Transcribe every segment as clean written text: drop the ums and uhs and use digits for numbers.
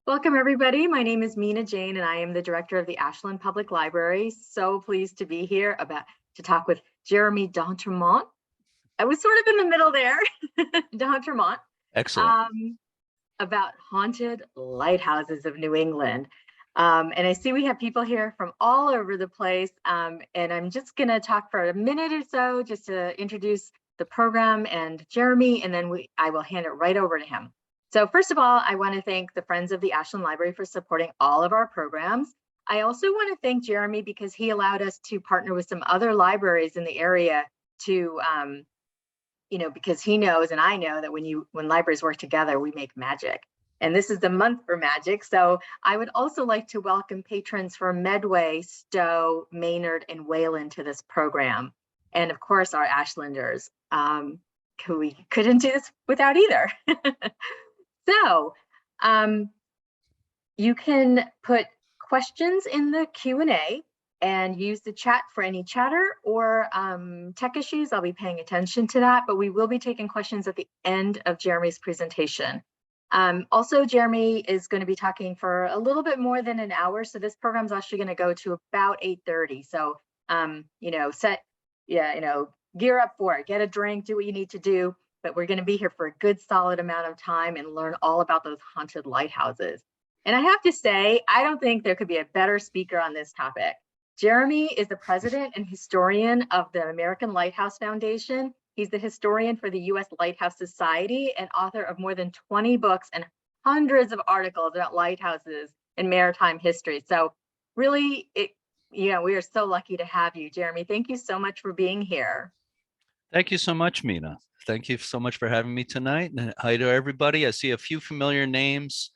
Welcome, everybody. My name is Mina Jane, and I am the director of the Ashland Public Library. So pleased to be here to talk with Jeremy d'Entremont. I was sort of in the middle there, d'Entremont. Excellent. About haunted lighthouses of New England. And I see we have people here from all over the place. And I'm just going to talk for a minute or so just to introduce the program and Jeremy, and then I will hand it right over to him. So first of all, I want to thank the Friends of the Ashland Library for supporting all of our programs. I also want to thank Jeremy because he allowed us to partner with some other libraries in the area to, because he knows and I know that when libraries work together, we make magic. And this is the month for magic. So I would also like to welcome patrons from Medway, Stowe, Maynard, and Wayland to this program. And of course, our Ashlanders. We couldn't do this without either. So you can put questions in the Q&A and use the chat for any chatter or tech issues. I'll be paying attention to that, but we will be taking questions at the end of Jeremy's presentation. Also, Jeremy is going to be talking for a little bit more than an hour. So this program is actually going to go to about 8:30. So, gear up for it, get a drink, do what you need to do. But we're going to be here for a good solid amount of time and learn all about those haunted lighthouses. And I have to say, I don't think there could be a better speaker on this topic. Jeremy is the president and historian of the American Lighthouse Foundation. He's the historian for the U.S. Lighthouse Society and author of more than 20 books and hundreds of articles about lighthouses and maritime history. So really, we are so lucky to have you, Jeremy. Thank you so much for being here. Thank you so much, Mina. Thank you so much for having me tonight. And hi to everybody. I see a few familiar names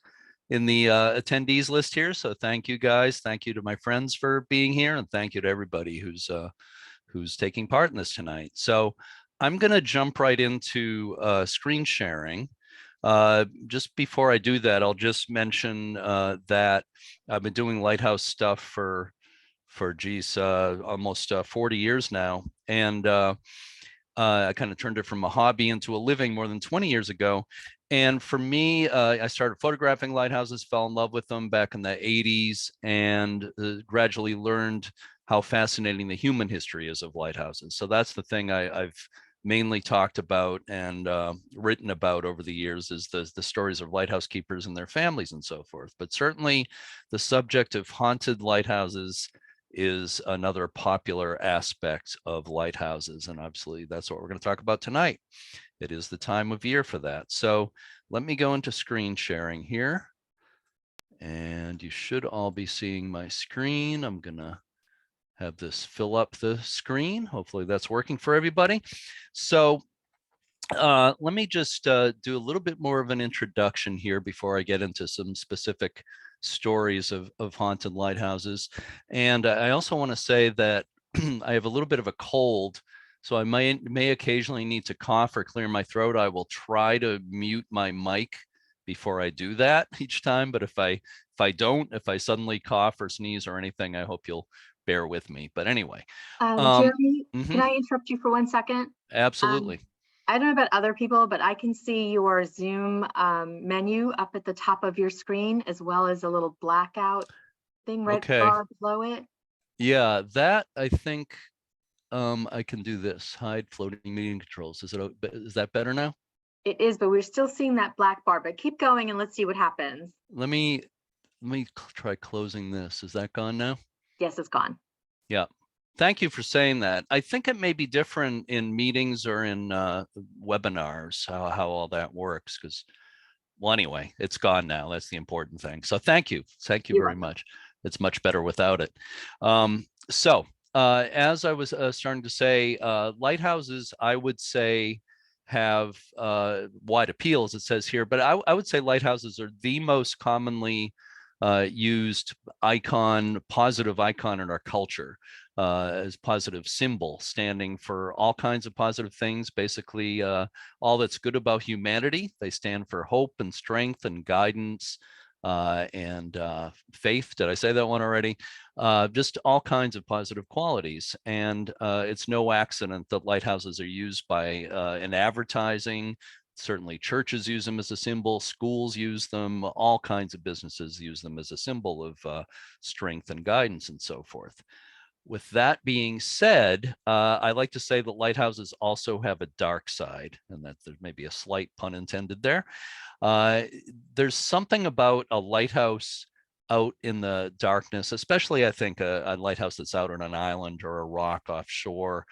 in the attendees list here. So thank you guys. Thank you to my friends for being here. And thank you to everybody who's taking part in this tonight. So I'm going to jump right into screen sharing. Just before I do that, I'll just mention that I've been doing Lighthouse stuff for almost 40 years now. And I kind of turned it from a hobby into a living more than 20 years ago. And for me, I started photographing lighthouses, fell in love with them back in the 80s, and gradually learned how fascinating the human history is of lighthouses. So that's the thing I've mainly talked about and written about over the years, is the stories of lighthouse keepers and their families and so forth. But certainly the subject of haunted lighthouses is another popular aspect of lighthouses. And obviously that's what we're going to talk about tonight. It is the time of year for that. So let me go into screen sharing here. And you should all be seeing my screen. I'm going to have this fill up the screen. Hopefully that's working for everybody. So let me just do a little bit more of an introduction here before I get into some specific stories of haunted lighthouses. And I also want to say that I have a little bit of a cold, so I may occasionally need to cough or clear my throat. I will try to mute my mic before I do that each time. But if I suddenly cough or sneeze or anything, I hope you'll bear with me. But anyway, Jeremy, can I interrupt you for 1 second? Absolutely. I don't know about other people, but I can see your Zoom menu up at the top of your screen, as well as a little blackout thing right below it. Yeah, that I think I can do this. Hide floating meeting controls. Is that better now? It is, but we're still seeing that black bar. But keep going and let's see what happens. Let me try closing this. Is that gone now? Yes, it's gone. Yeah. Thank you for saying that. I think it may be different in meetings or in webinars, how all that works. Because, well, anyway, it's gone now. That's the important thing. So thank you. Thank you very much. It's much better without it. As I was starting to say, lighthouses, I would say, have wide appeal, as it says here. But I would say lighthouses are the most commonly used positive icon in our culture. As positive symbol, standing for all kinds of positive things, basically all that's good about humanity. They stand for hope and strength and guidance and faith. Did I say that one already? Just all kinds of positive qualities. And it's no accident that lighthouses are used by in advertising, Certainly churches use them as a symbol, schools use them, all kinds of businesses use them as a symbol of strength and guidance and so forth. With that being said, I like to say that lighthouses also have a dark side, and that there may be a slight pun intended there. Uh, there's something about a lighthouse out in the darkness, especially I think a lighthouse that's out on an island or a rock offshore.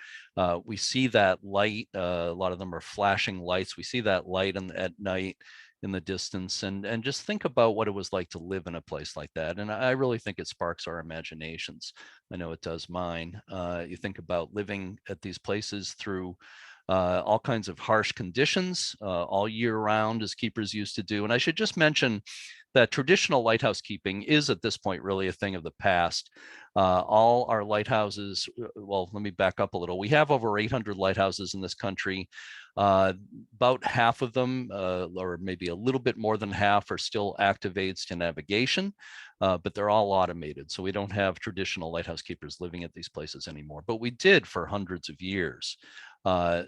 We see that light. A lot of them are flashing lights. We see that light at night in the distance, and just think about what it was like to live in a place like that. And I really think it sparks our imaginations. I know it does mine. You think about living at these places through all kinds of harsh conditions all year round, as keepers used to do. And I should just mention that traditional lighthouse keeping is at this point really a thing of the past. All our lighthouses, well, let me back up a little. We have over 800 lighthouses in this country. About half of them, or maybe a little bit more than half, are still active aids to navigation, but they're all automated. So we don't have traditional lighthouse keepers living at these places anymore, but we did for hundreds of years.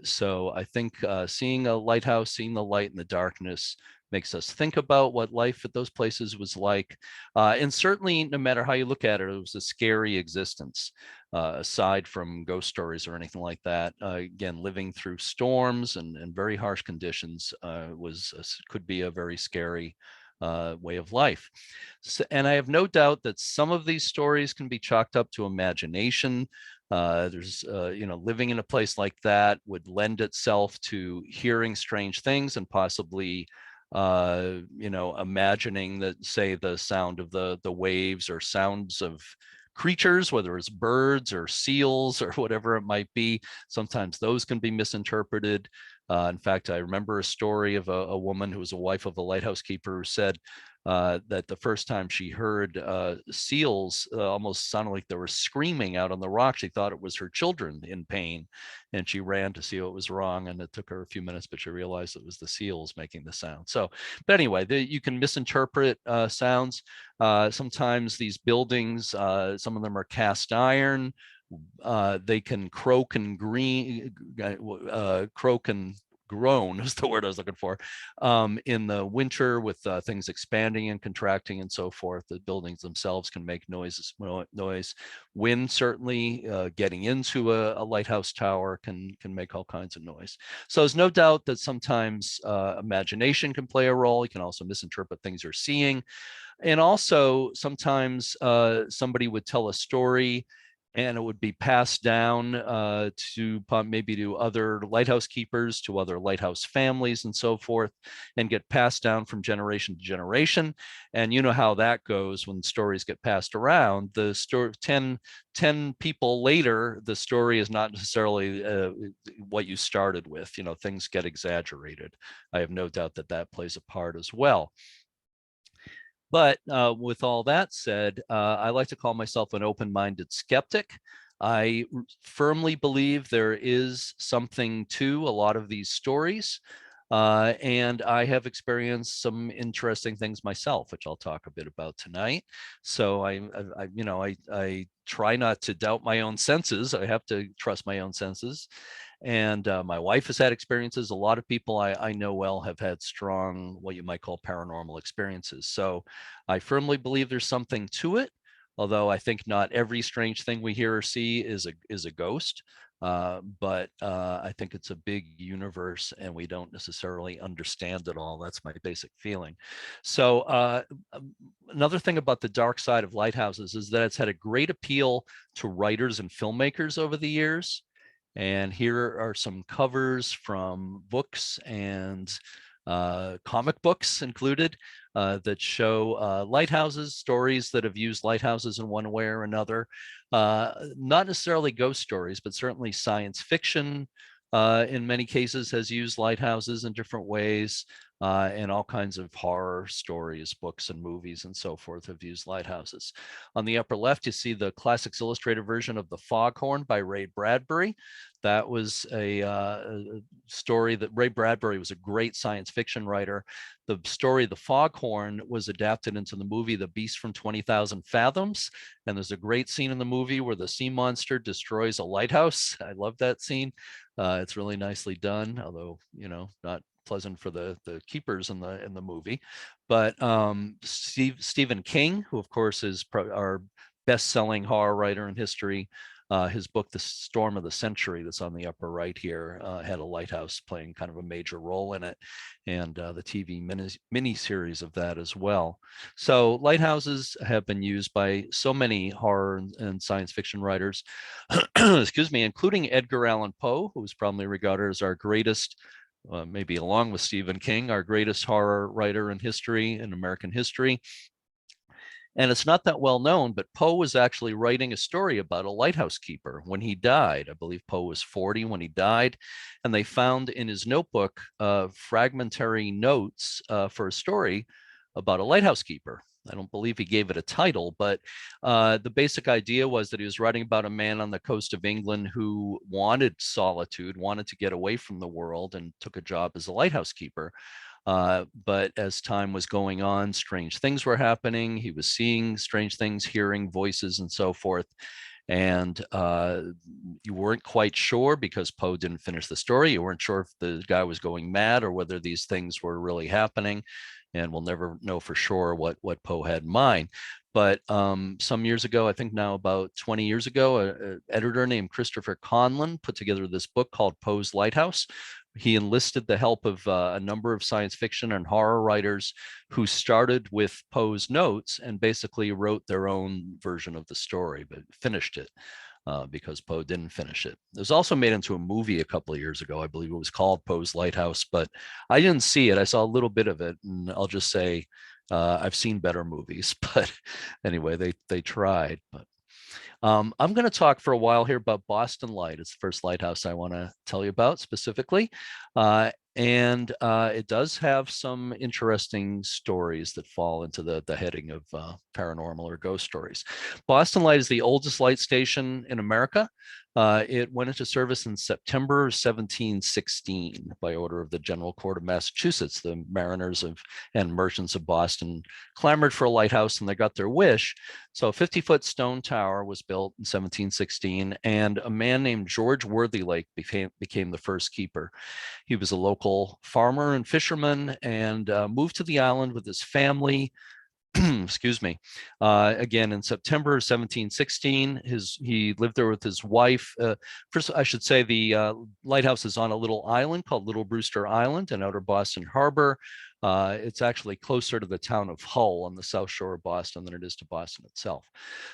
So I think seeing a lighthouse, seeing the light in the darkness, makes us think about what life at those places was like. And certainly, no matter how you look at it, it was a scary existence, aside from ghost stories or anything like that. Again, living through storms and very harsh conditions could be a very scary way of life. So, and I have no doubt that some of these stories can be chalked up to imagination. Living in a place like that would lend itself to hearing strange things and possibly imagining that, say, the sound of the waves or sounds of creatures, whether it's birds or seals or whatever it might be. Sometimes those can be misinterpreted. In fact, I remember a story of a woman who was a wife of a lighthouse keeper who said that the first time she heard seals almost sounded like they were screaming out on the rock. She thought it was her children in pain, and she ran to see what was wrong. And it took her a few minutes, but she realized it was the seals making the sound. So, but anyway, you can misinterpret sounds. Sometimes these buildings, some of them are cast iron. They can croak and groan is the word I was looking for, in the winter with things expanding and contracting and so forth. The buildings themselves can make noise. Wind, certainly, getting into a lighthouse tower can make all kinds of noise. So there's no doubt that sometimes imagination can play a role. You can also misinterpret things you're seeing. And also sometimes somebody would tell a story and it would be passed down to maybe to other lighthouse keepers, to other lighthouse families and so forth, and get passed down from generation to generation. And you know how that goes when stories get passed around. The story 10 people later, the story is not necessarily what you started with. Things get exaggerated. I have no doubt that that plays a part as well. But with all that said, I like to call myself an open-minded skeptic. I firmly believe there is something to a lot of these stories. And I have experienced some interesting things myself, which I'll talk a bit about tonight. So I try not to doubt my own senses. I have to trust my own senses. And my wife has had experiences. A lot of people I know well have had strong, what you might call paranormal experiences. So I firmly believe there's something to it, although I think not every strange thing we hear or see is a ghost. But I think it's a big universe and we don't necessarily understand it all. That's my basic feeling. So another thing about the dark side of lighthouses is that it's had a great appeal to writers and filmmakers over the years. And here are some covers from books and comic books included that show lighthouses, stories that have used lighthouses in one way or another. Not necessarily ghost stories, but certainly science fiction in many cases has used lighthouses in different ways. And all kinds of horror stories, books and movies and so forth have used lighthouses. On the upper left, you see the Classics Illustrated version of The Foghorn by Ray Bradbury. That was a story that Ray Bradbury was a great science fiction writer. The story The Foghorn was adapted into the movie The Beast from 20,000 Fathoms. And there's a great scene in the movie where the sea monster destroys a lighthouse. I love that scene. It's really nicely done, although, not pleasant for the keepers in the movie. But Stephen King, who of course is our best-selling horror writer in history, his book, The Storm of the Century, that's on the upper right here, had a lighthouse playing kind of a major role in it, and the TV mini-series of that as well. So lighthouses have been used by so many horror and science fiction writers, excuse me, including Edgar Allan Poe, who is probably regarded as our greatest, maybe along with Stephen King, our greatest horror writer in history, in American history. And it's not that well known, but Poe was actually writing a story about a lighthouse keeper when he died. I believe Poe was 40 when he died. And they found in his notebook fragmentary notes for a story about a lighthouse keeper. I don't believe he gave it a title, but the basic idea was that he was writing about a man on the coast of England who wanted solitude, wanted to get away from the world, and took a job as a lighthouse keeper. But as time was going on, strange things were happening. He was seeing strange things, hearing voices and so forth. And you weren't quite sure, because Poe didn't finish the story. You weren't sure if the guy was going mad or whether these things were really happening. And we'll never know for sure what Poe had in mind. But some years ago, I think now about 20 years ago, an editor named Christopher Conlon put together this book called Poe's Lighthouse. He enlisted the help of a number of science fiction and horror writers who started with Poe's notes and basically wrote their own version of the story, but finished it because Poe didn't finish it. It was also made into a movie a couple of years ago. I believe it was called Poe's Lighthouse, but I didn't see it. I saw a little bit of it, and I'll just say I've seen better movies. But anyway, they tried. But I'm going to talk for a while here about Boston Light. It's the first lighthouse I want to tell you about specifically. And it does have some interesting stories that fall into the heading of paranormal or ghost stories. Boston Light is the oldest light station in America. It went into service in September 1716 by order of the General Court of Massachusetts. The mariners and merchants of Boston clamored for a lighthouse, and they got their wish. So a 50-foot stone tower was built in 1716, and a man named George Worthylake became the first keeper. He was a local farmer and fisherman, and moved to the island with his family. Excuse me. Again, in September 1716, he lived there with his wife. First, I should say the lighthouse is on a little island called Little Brewster Island in outer Boston Harbor. It's actually closer to the town of Hull on the south shore of Boston than it is to Boston itself.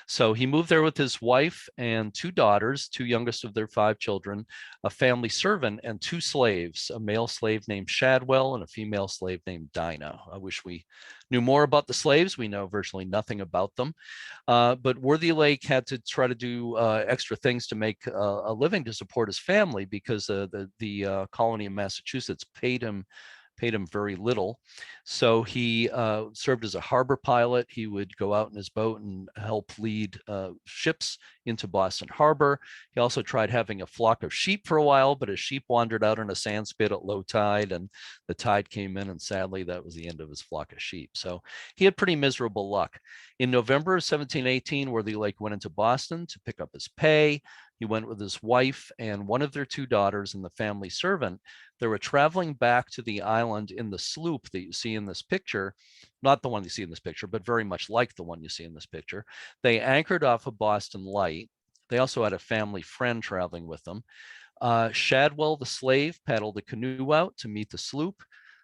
So he moved there with his wife and two daughters, two youngest of their 5 children, a family servant, and 2 slaves, a male slave named Shadwell and a female slave named Dinah. I wish we knew more about the slaves. We know virtually nothing about them. But Worthylake had to try to do extra things to make a living to support his family, because the colony of Massachusetts paid him very little. So he served as a harbor pilot. He would go out in his boat and help lead ships into Boston Harbor. He also tried having a flock of sheep for a while, but his sheep wandered out in a sand spit at low tide, and the tide came in, and sadly, that was the end of his flock of sheep. So he had pretty miserable luck. In November of 1718, Worthylake went into Boston to pick up his pay. He went with his wife and one of their 2 daughters and the family servant. They were traveling back to the island in the sloop that you see in this picture, not the one you see in this picture, but very much like the one you see in this picture. They anchored off of Boston Light. They also had a family friend traveling with them. Shadwell, the slave, paddled a canoe out to meet the sloop.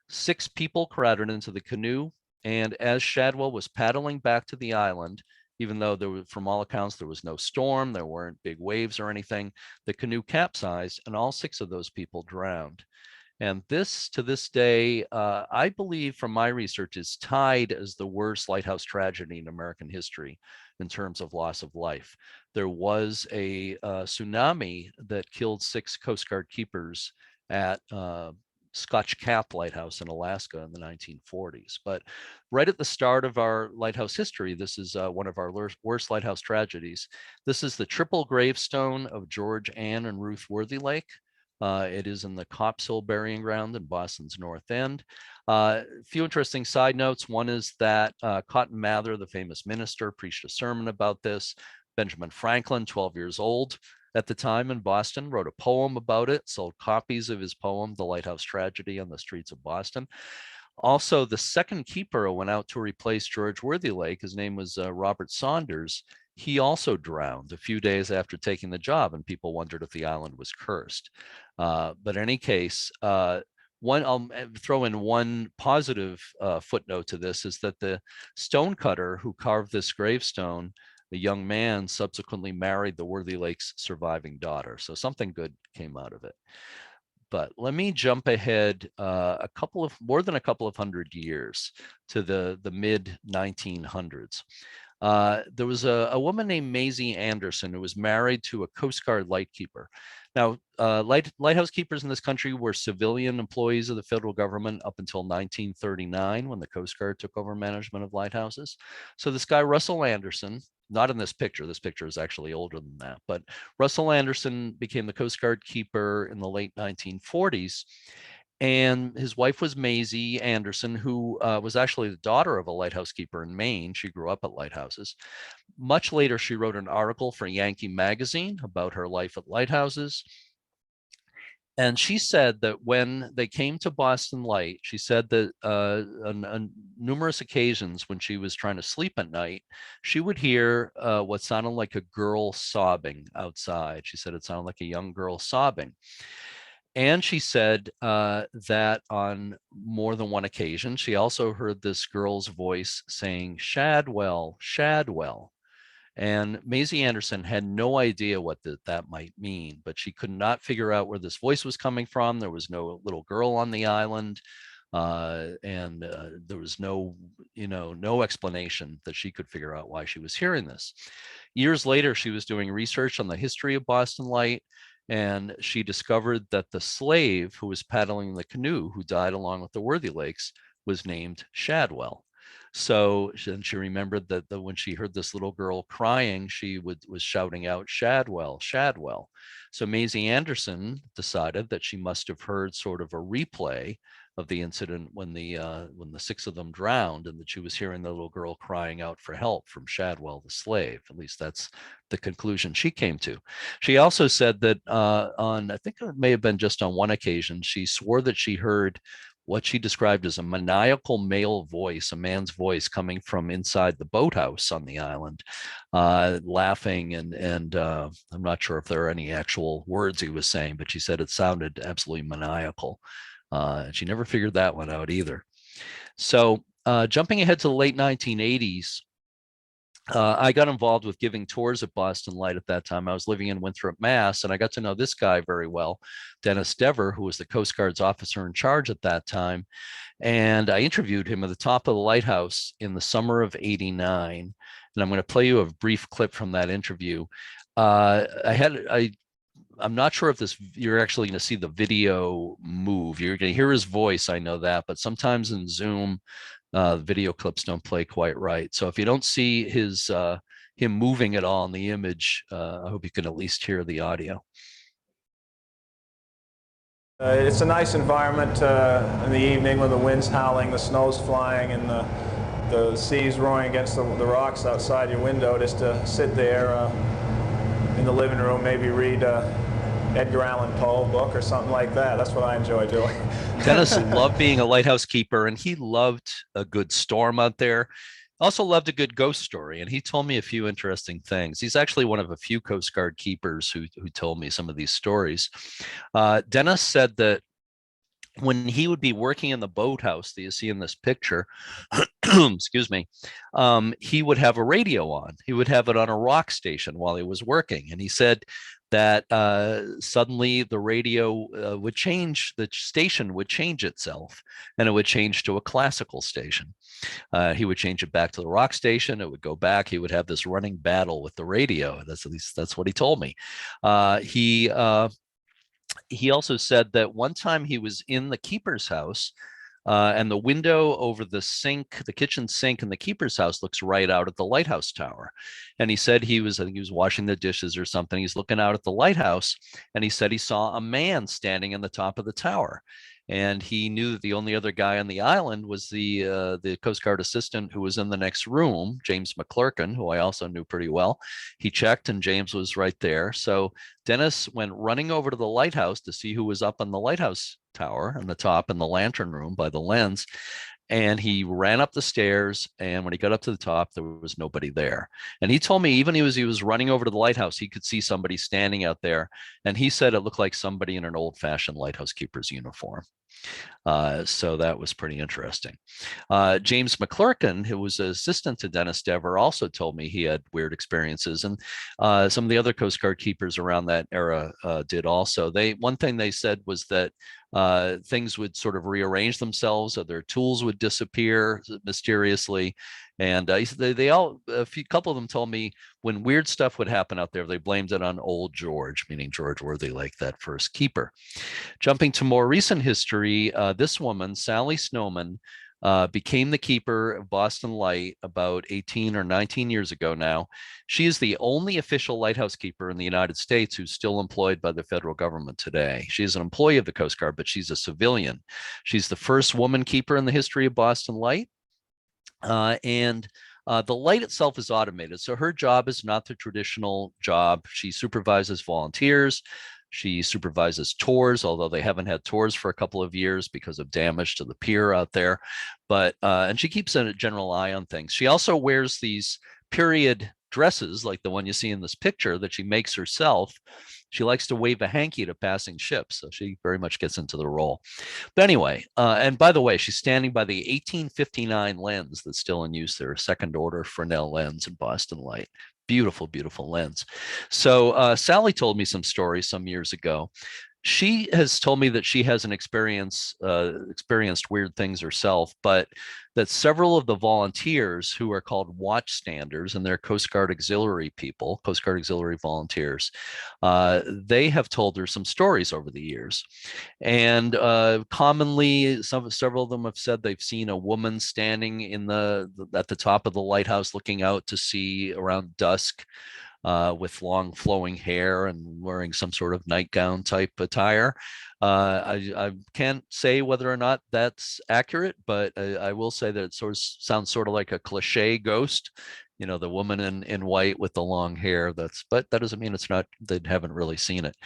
6 people crowded into the canoe. And as Shadwell was paddling back to the island, even though from all accounts, there was no storm, there weren't big waves or anything, the canoe capsized, and all 6 of those people drowned. And this, to this day, I believe from my research, is tied as the worst lighthouse tragedy in American history in terms of loss of life. There was a tsunami that killed 6 Coast Guard keepers at Scotch Cap Lighthouse in Alaska in the 1940s. But right at the start of our lighthouse history, this is one of our worst lighthouse tragedies. This is the triple gravestone of George, Ann, and Ruth Worthylake. It is in the Cops Hill Burying Ground in Boston's North End. A few interesting side notes. One is that Cotton Mather, the famous minister, preached a sermon about this. Benjamin Franklin, 12 years old, at the time in Boston, wrote a poem about it, sold copies of his poem, The Lighthouse Tragedy, on the streets of Boston. Also, the second keeper who went out to replace George Worthylake, his name was Robert Saunders. He also drowned a few days after taking the job, and people wondered if the island was cursed. But in any case, I'll throw in one positive footnote to this, is that the stonecutter who carved this gravestone, the young man, subsequently married the Worthylake's surviving daughter. So something good came out of it. But let me jump ahead more than a couple of hundred years to the mid 1900s. There was a woman named Maisie Anderson who was married to a Coast Guard lightkeeper. Now, lighthouse keepers in this country were civilian employees of the federal government up until 1939, when the Coast Guard took over management of lighthouses. So this guy, Russell Anderson, not in this picture is actually older than that, but Russell Anderson became the Coast Guard keeper in the late 1940s. And his wife was Maisie Anderson, who was actually the daughter of a lighthouse keeper in Maine. She grew up at lighthouses. Much later, she wrote an article for Yankee magazine about her life at lighthouses. And she said that when they came to Boston Light, she said that on numerous occasions when she was trying to sleep at night, she would hear what sounded like a girl sobbing outside. She said it sounded like a young girl sobbing. And she said that on more than one occasion, she also heard this girl's voice saying, "Shadwell, Shadwell." And Maisie Anderson had no idea what that might mean, but she could not figure out where this voice was coming from. There was no little girl on the island, and there was no explanation that she could figure out why she was hearing this. Years later, she was doing research on the history of Boston Light, and she discovered that the slave who was paddling the canoe, who died along with the Worthylakes, was named Shadwell. So she remembered that when she heard this little girl crying, she was shouting out, "Shadwell, Shadwell." So Maisie Anderson decided that she must have heard sort of a replay of the incident when the six of them drowned, and that she was hearing the little girl crying out for help from Shadwell the slave. At least that's the conclusion she came to. She also said that I think it may have been just on one occasion, she swore that she heard what she described as a maniacal male voice, a man's voice coming from inside the boathouse on the island, laughing. And I'm not sure if there are any actual words he was saying, but she said it sounded absolutely maniacal. She never figured that one out either. So jumping ahead to the late 1980s, I got involved with giving tours at Boston Light at that time. I was living in Winthrop, Mass, and I got to know this guy very well, Dennis Dever, who was the Coast Guard's officer in charge at that time. And I interviewed him at the top of the lighthouse in the summer of '89. And I'm going to play you a brief clip from that interview. I'm not sure if you're actually going to see the video move. You're going to hear his voice, I know that, but sometimes in Zoom, video clips don't play quite right. So if you don't see him moving at all in the image, I hope you can at least hear the audio. It's a nice environment in the evening when the wind's howling, the snow's flying, and the sea's roaring against the rocks outside your window, just to sit there in the living room, maybe read Edgar Allan Poe book or something like that. That's what I enjoy doing. Dennis loved being a lighthouse keeper, and he loved a good storm out there. Also loved a good ghost story, and he told me a few interesting things. He's actually one of a few Coast Guard keepers who told me some of these stories. Dennis said that when he would be working in the boathouse that you see in this picture, excuse me, he would have a radio on. He would have it on a rock station while he was working. And he said that suddenly the radio would change, the station would change itself, and it would change to a classical station. He would change it back to the rock station. It would go back. He would have this running battle with the radio. At least that's what he told me. He also said that one time he was in the keeper's house, and the window over the sink, the kitchen sink in the keeper's house, looks right out at the lighthouse tower. And he said I think he was washing the dishes or something. He's looking out at the lighthouse, and he said he saw a man standing in the top of the tower. and he knew that the only other guy on the island was the Coast Guard assistant who was in the next room, James McClurkin, who I also knew pretty well. He checked, and James was right there. So Dennis went running over to the lighthouse to see who was up on the lighthouse tower on the top in the lantern room by the lens. And he ran up the stairs, and when he got up to the top, there was nobody there. And he told me even he was running over to the lighthouse, he could see somebody standing out there, and he said it looked like somebody in an old-fashioned lighthouse keeper's uniform. So that was pretty interesting. James McClurkin, who was an assistant to Dennis Dever, also told me he had weird experiences, and some of the other Coast Guard keepers around that era did also. One thing they said was that things would sort of rearrange themselves, or their tools would disappear mysteriously. And a couple of them told me when weird stuff would happen out there, they blamed it on old George, meaning George Worthylake, that first keeper. Jumping to more recent history, this woman, Sally Snowman, became the keeper of Boston Light about 18 or 19 years ago now. She is the only official lighthouse keeper in the United States who's still employed by the federal government today. She is an employee of the Coast Guard, but she's a civilian. She's the first woman keeper in the history of Boston Light. The light itself is automated, so her job is not the traditional job. She supervises volunteers. She supervises tours, although they haven't had tours for a couple of years because of damage to the pier out there. But and she keeps a general eye on things. She also wears these period dresses, like the one you see in this picture, that she makes herself. She likes to wave a hanky to passing ships, so she very much gets into the role. But anyway, and by the way, she's standing by the 1859 lens that's still in use there, a second order Fresnel lens in Boston Light. Beautiful, beautiful lens. So Sally told me some stories some years ago. She has told me that she hasn't experienced weird things herself, but that several of the volunteers who are called watchstanders, and they're Coast Guard auxiliary people, Coast Guard auxiliary volunteers, they have told her some stories over the years. And commonly, several of them have said they've seen a woman standing at the top of the lighthouse looking out to sea around dusk. With long flowing hair and wearing some sort of nightgown type attire. I can't say whether or not that's accurate, but I will say that it sounds sort of like a cliche ghost. You know, the woman in white with the long hair. But that doesn't mean it's not. They haven't really seen it.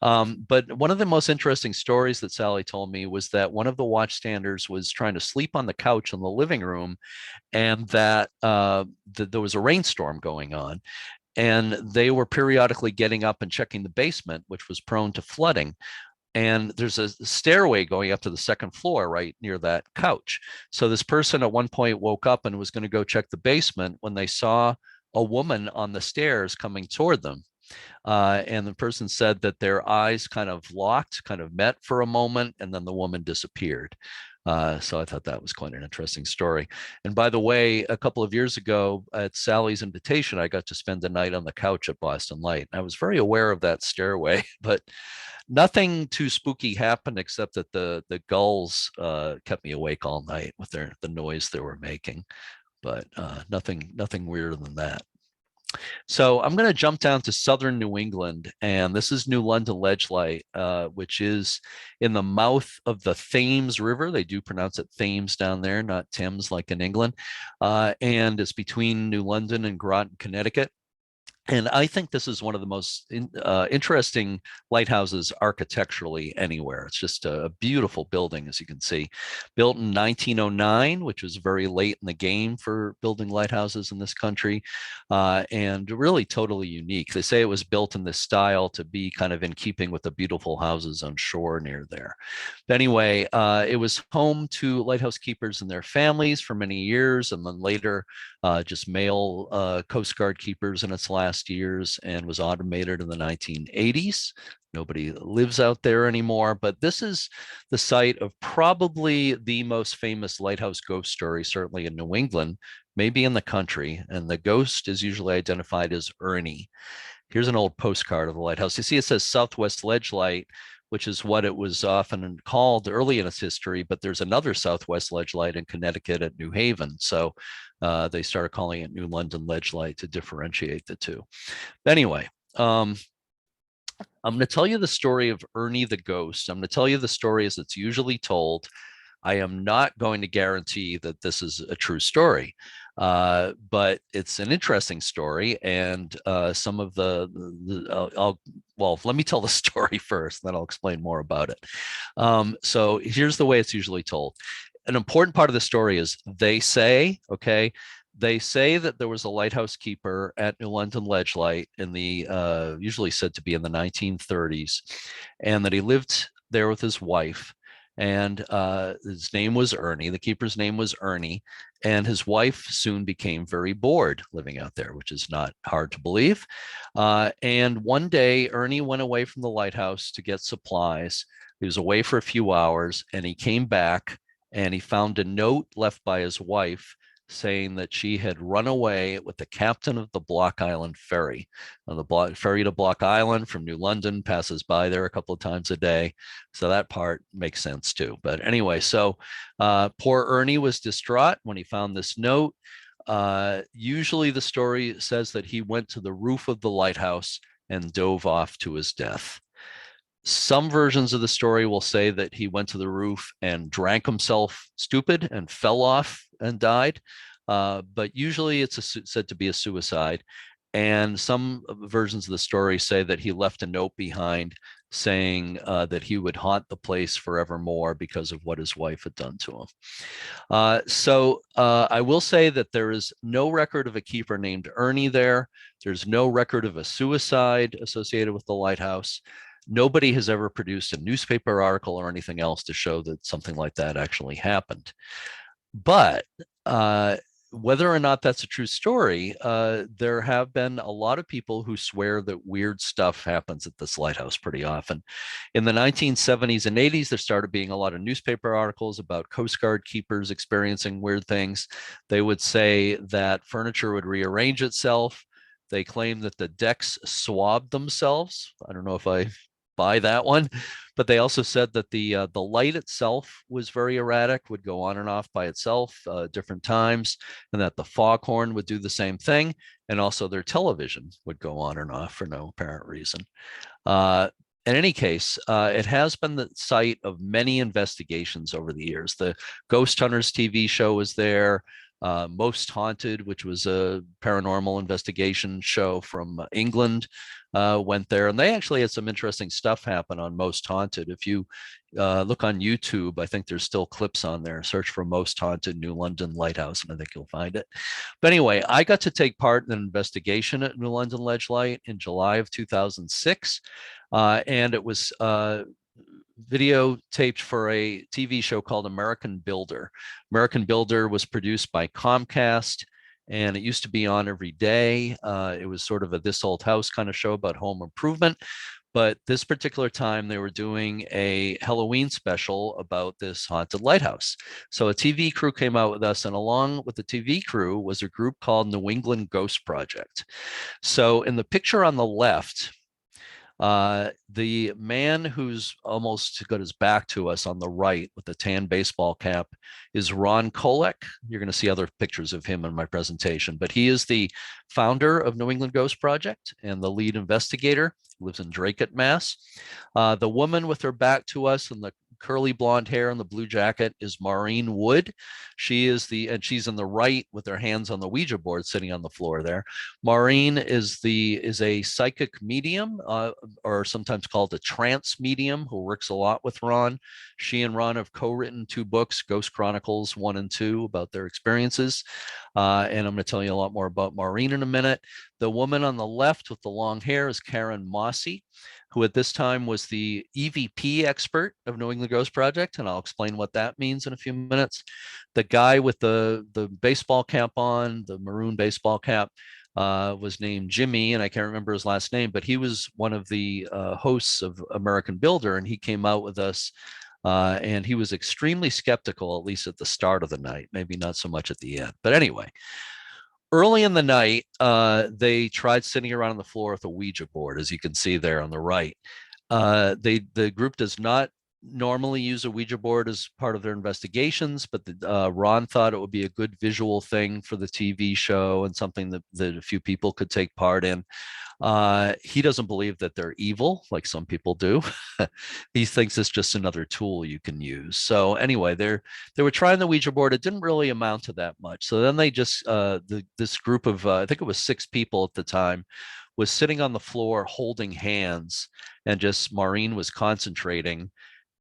But one of the most interesting stories that Sally told me was that one of the watchstanders was trying to sleep on the couch in the living room, and that there was a rainstorm going on. And they were periodically getting up and checking the basement, which was prone to flooding. And there's a stairway going up to the second floor right near that couch. So this person at one point woke up and was going to go check the basement when they saw a woman on the stairs coming toward them. And the person said that their eyes kind of locked, kind of met for a moment, and then the woman disappeared. So I thought that was quite an interesting story. And by the way, a couple of years ago at Sally's invitation, I got to spend the night on the couch at Boston Light. I was very aware of that stairway, but nothing too spooky happened except that the gulls kept me awake all night with the noise they were making. But nothing weirder than that. So I'm going to jump down to southern New England, and this is New London Ledge Light, which is in the mouth of the Thames River. They do pronounce it Thames down there, not Thames like in England. And it's between New London and Groton, Connecticut. And I think this is one of the most interesting lighthouses architecturally anywhere. It's just a beautiful building, as you can see. Built in 1909, which was very late in the game for building lighthouses in this country, and really totally unique. They say it was built in this style to be kind of in keeping with the beautiful houses on shore near there. But anyway, it was home to lighthouse keepers and their families for many years, and then later just male Coast Guard keepers in its last years, and was automated in the 1980s. Nobody lives out there anymore, but this is the site of probably the most famous lighthouse ghost story, certainly in New England, maybe in the country. And the ghost is usually identified as Ernie. Here's an old postcard of the lighthouse. You see it says Southwest Ledge Light, which is what it was often called early in its history, but there's another Southwest Ledge Light in Connecticut at New Haven. So they started calling it New London Ledge Light to differentiate the two. Anyway, I'm going to tell you the story of Ernie the ghost. I'm going to tell you the story as it's usually told. I am not going to guarantee that this is a true story, but it's an interesting story. And some of well, let me tell the story first, then I'll explain more about it. So here's the way it's usually told. An important part of the story is they say that there was a lighthouse keeper at New London Ledge Light in the usually said to be in the 1930s, and that he lived there with his wife. And his name was Ernie. The keeper's name was Ernie. And his wife soon became very bored living out there, which is not hard to believe. And one day, Ernie went away from the lighthouse to get supplies. He was away for a few hours, and he came back and he found a note left by his wife saying that she had run away with the captain of the Block Island ferry. Now, the ferry to Block Island from New London passes by there a couple of times a day. So that part makes sense too. But anyway, so poor Ernie was distraught when he found this note. Usually the story says that he went to the roof of the lighthouse and dove off to his death. Some versions of the story will say that he went to the roof and drank himself stupid and fell off and died. But usually it's said to be a suicide. And some versions of the story say that he left a note behind saying that he would haunt the place forevermore because of what his wife had done to him. So I will say that there is no record of a keeper named Ernie there. There's no record of a suicide associated with the lighthouse. Nobody has ever produced a newspaper article or anything else to show that something like that actually happened. But whether or not that's a true story, there have been a lot of people who swear that weird stuff happens at this lighthouse pretty often. In the 1970s and 80s, there started being a lot of newspaper articles about Coast Guard keepers experiencing weird things. They would say that furniture would rearrange itself. They claim that the decks swabbed themselves. I don't know if I buy that one, but they also said that the light itself was very erratic, would go on and off by itself different times, and that the foghorn would do the same thing, and also their television would go on and off for no apparent reason. In any case, it has been the site of many investigations over the years. The Ghost Hunters TV show was there. Most Haunted, which was a paranormal investigation show from England, went there, and they actually had some interesting stuff happen on Most Haunted. If you look on YouTube, I think there's still clips on there. Search for Most Haunted New London Lighthouse, and I think you'll find it. But anyway, I got to take part in an investigation at New London Ledge Light in July of 2006, and it was videotaped for a TV show called American Builder. American Builder was produced by Comcast, and it used to be on every day. It was sort of a This Old House kind of show about home improvement. But this particular time, they were doing a Halloween special about this haunted lighthouse. So a TV crew came out with us, and along with the TV crew was a group called New England Ghost Project. So in the picture on the left, the man who's almost got his back to us on the right with the tan baseball cap is Ron Kolek. You're going to see other pictures of him in my presentation, but he is the founder of New England Ghost Project and the lead investigator. He lives in Drake, Mass. The woman with her back to us and the curly blonde hair and the blue jacket is Maureen Wood. She's in the right with her hands on the Ouija board sitting on the floor there. Maureen is a psychic medium, or sometimes called a trance medium, who works a lot with Ron. She and Ron have co-written 2 books, Ghost Chronicles 1 and 2, about their experiences. And I'm going to tell you a lot more about Maureen in a minute. The woman on the left with the long hair is Karen Mossy, who at this time was the EVP expert of New England Ghost Project, and I'll explain what that means in a few minutes. The guy with the baseball cap on, the maroon baseball cap, was named Jimmy, and I can't remember his last name, but he was one of the hosts of American Builder, and he came out with us, and he was extremely skeptical, at least at the start of the night, maybe not so much at the end. But anyway, early in the night, they tried sitting around on the floor with a Ouija board, as you can see there on the right. The group does not normally use a Ouija board as part of their investigations, but Ron thought it would be a good visual thing for the TV show and something that a few people could take part in. He doesn't believe that they're evil like some people do. He thinks it's just another tool you can use. So anyway, they were trying the Ouija board. It didn't really amount to that much. So then they just this group of I think it was 6 people at the time was sitting on the floor holding hands, and just Maureen was concentrating.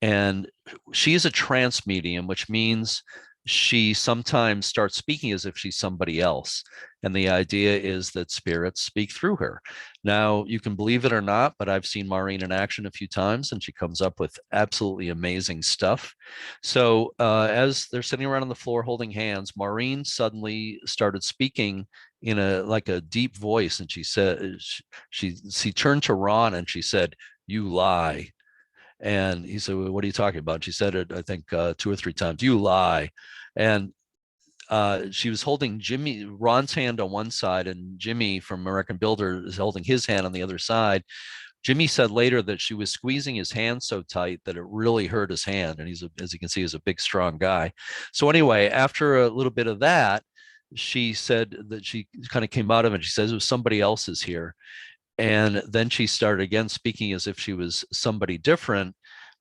And she is a trance medium, which means she sometimes starts speaking as if she's somebody else. And the idea is that spirits speak through her. Now, you can believe it or not, but I've seen Maureen in action a few times, and she comes up with absolutely amazing stuff. So as they're sitting around on the floor holding hands, Maureen suddenly started speaking in a deep voice. And she said, she turned to Ron and she said, "You lie." And he said, "Well, what are you talking about?" She said it, I think, 2 or 3 times. "You lie." And she was holding Ron's hand on one side, and Jimmy from American Builder is holding his hand on the other side. Jimmy said later that she was squeezing his hand so tight that it really hurt his hand. And as you can see, he's a big, strong guy. So anyway, after a little bit of that, she said that she kind of came out of it. She says it was somebody else's here. And then she started again speaking as if she was somebody different,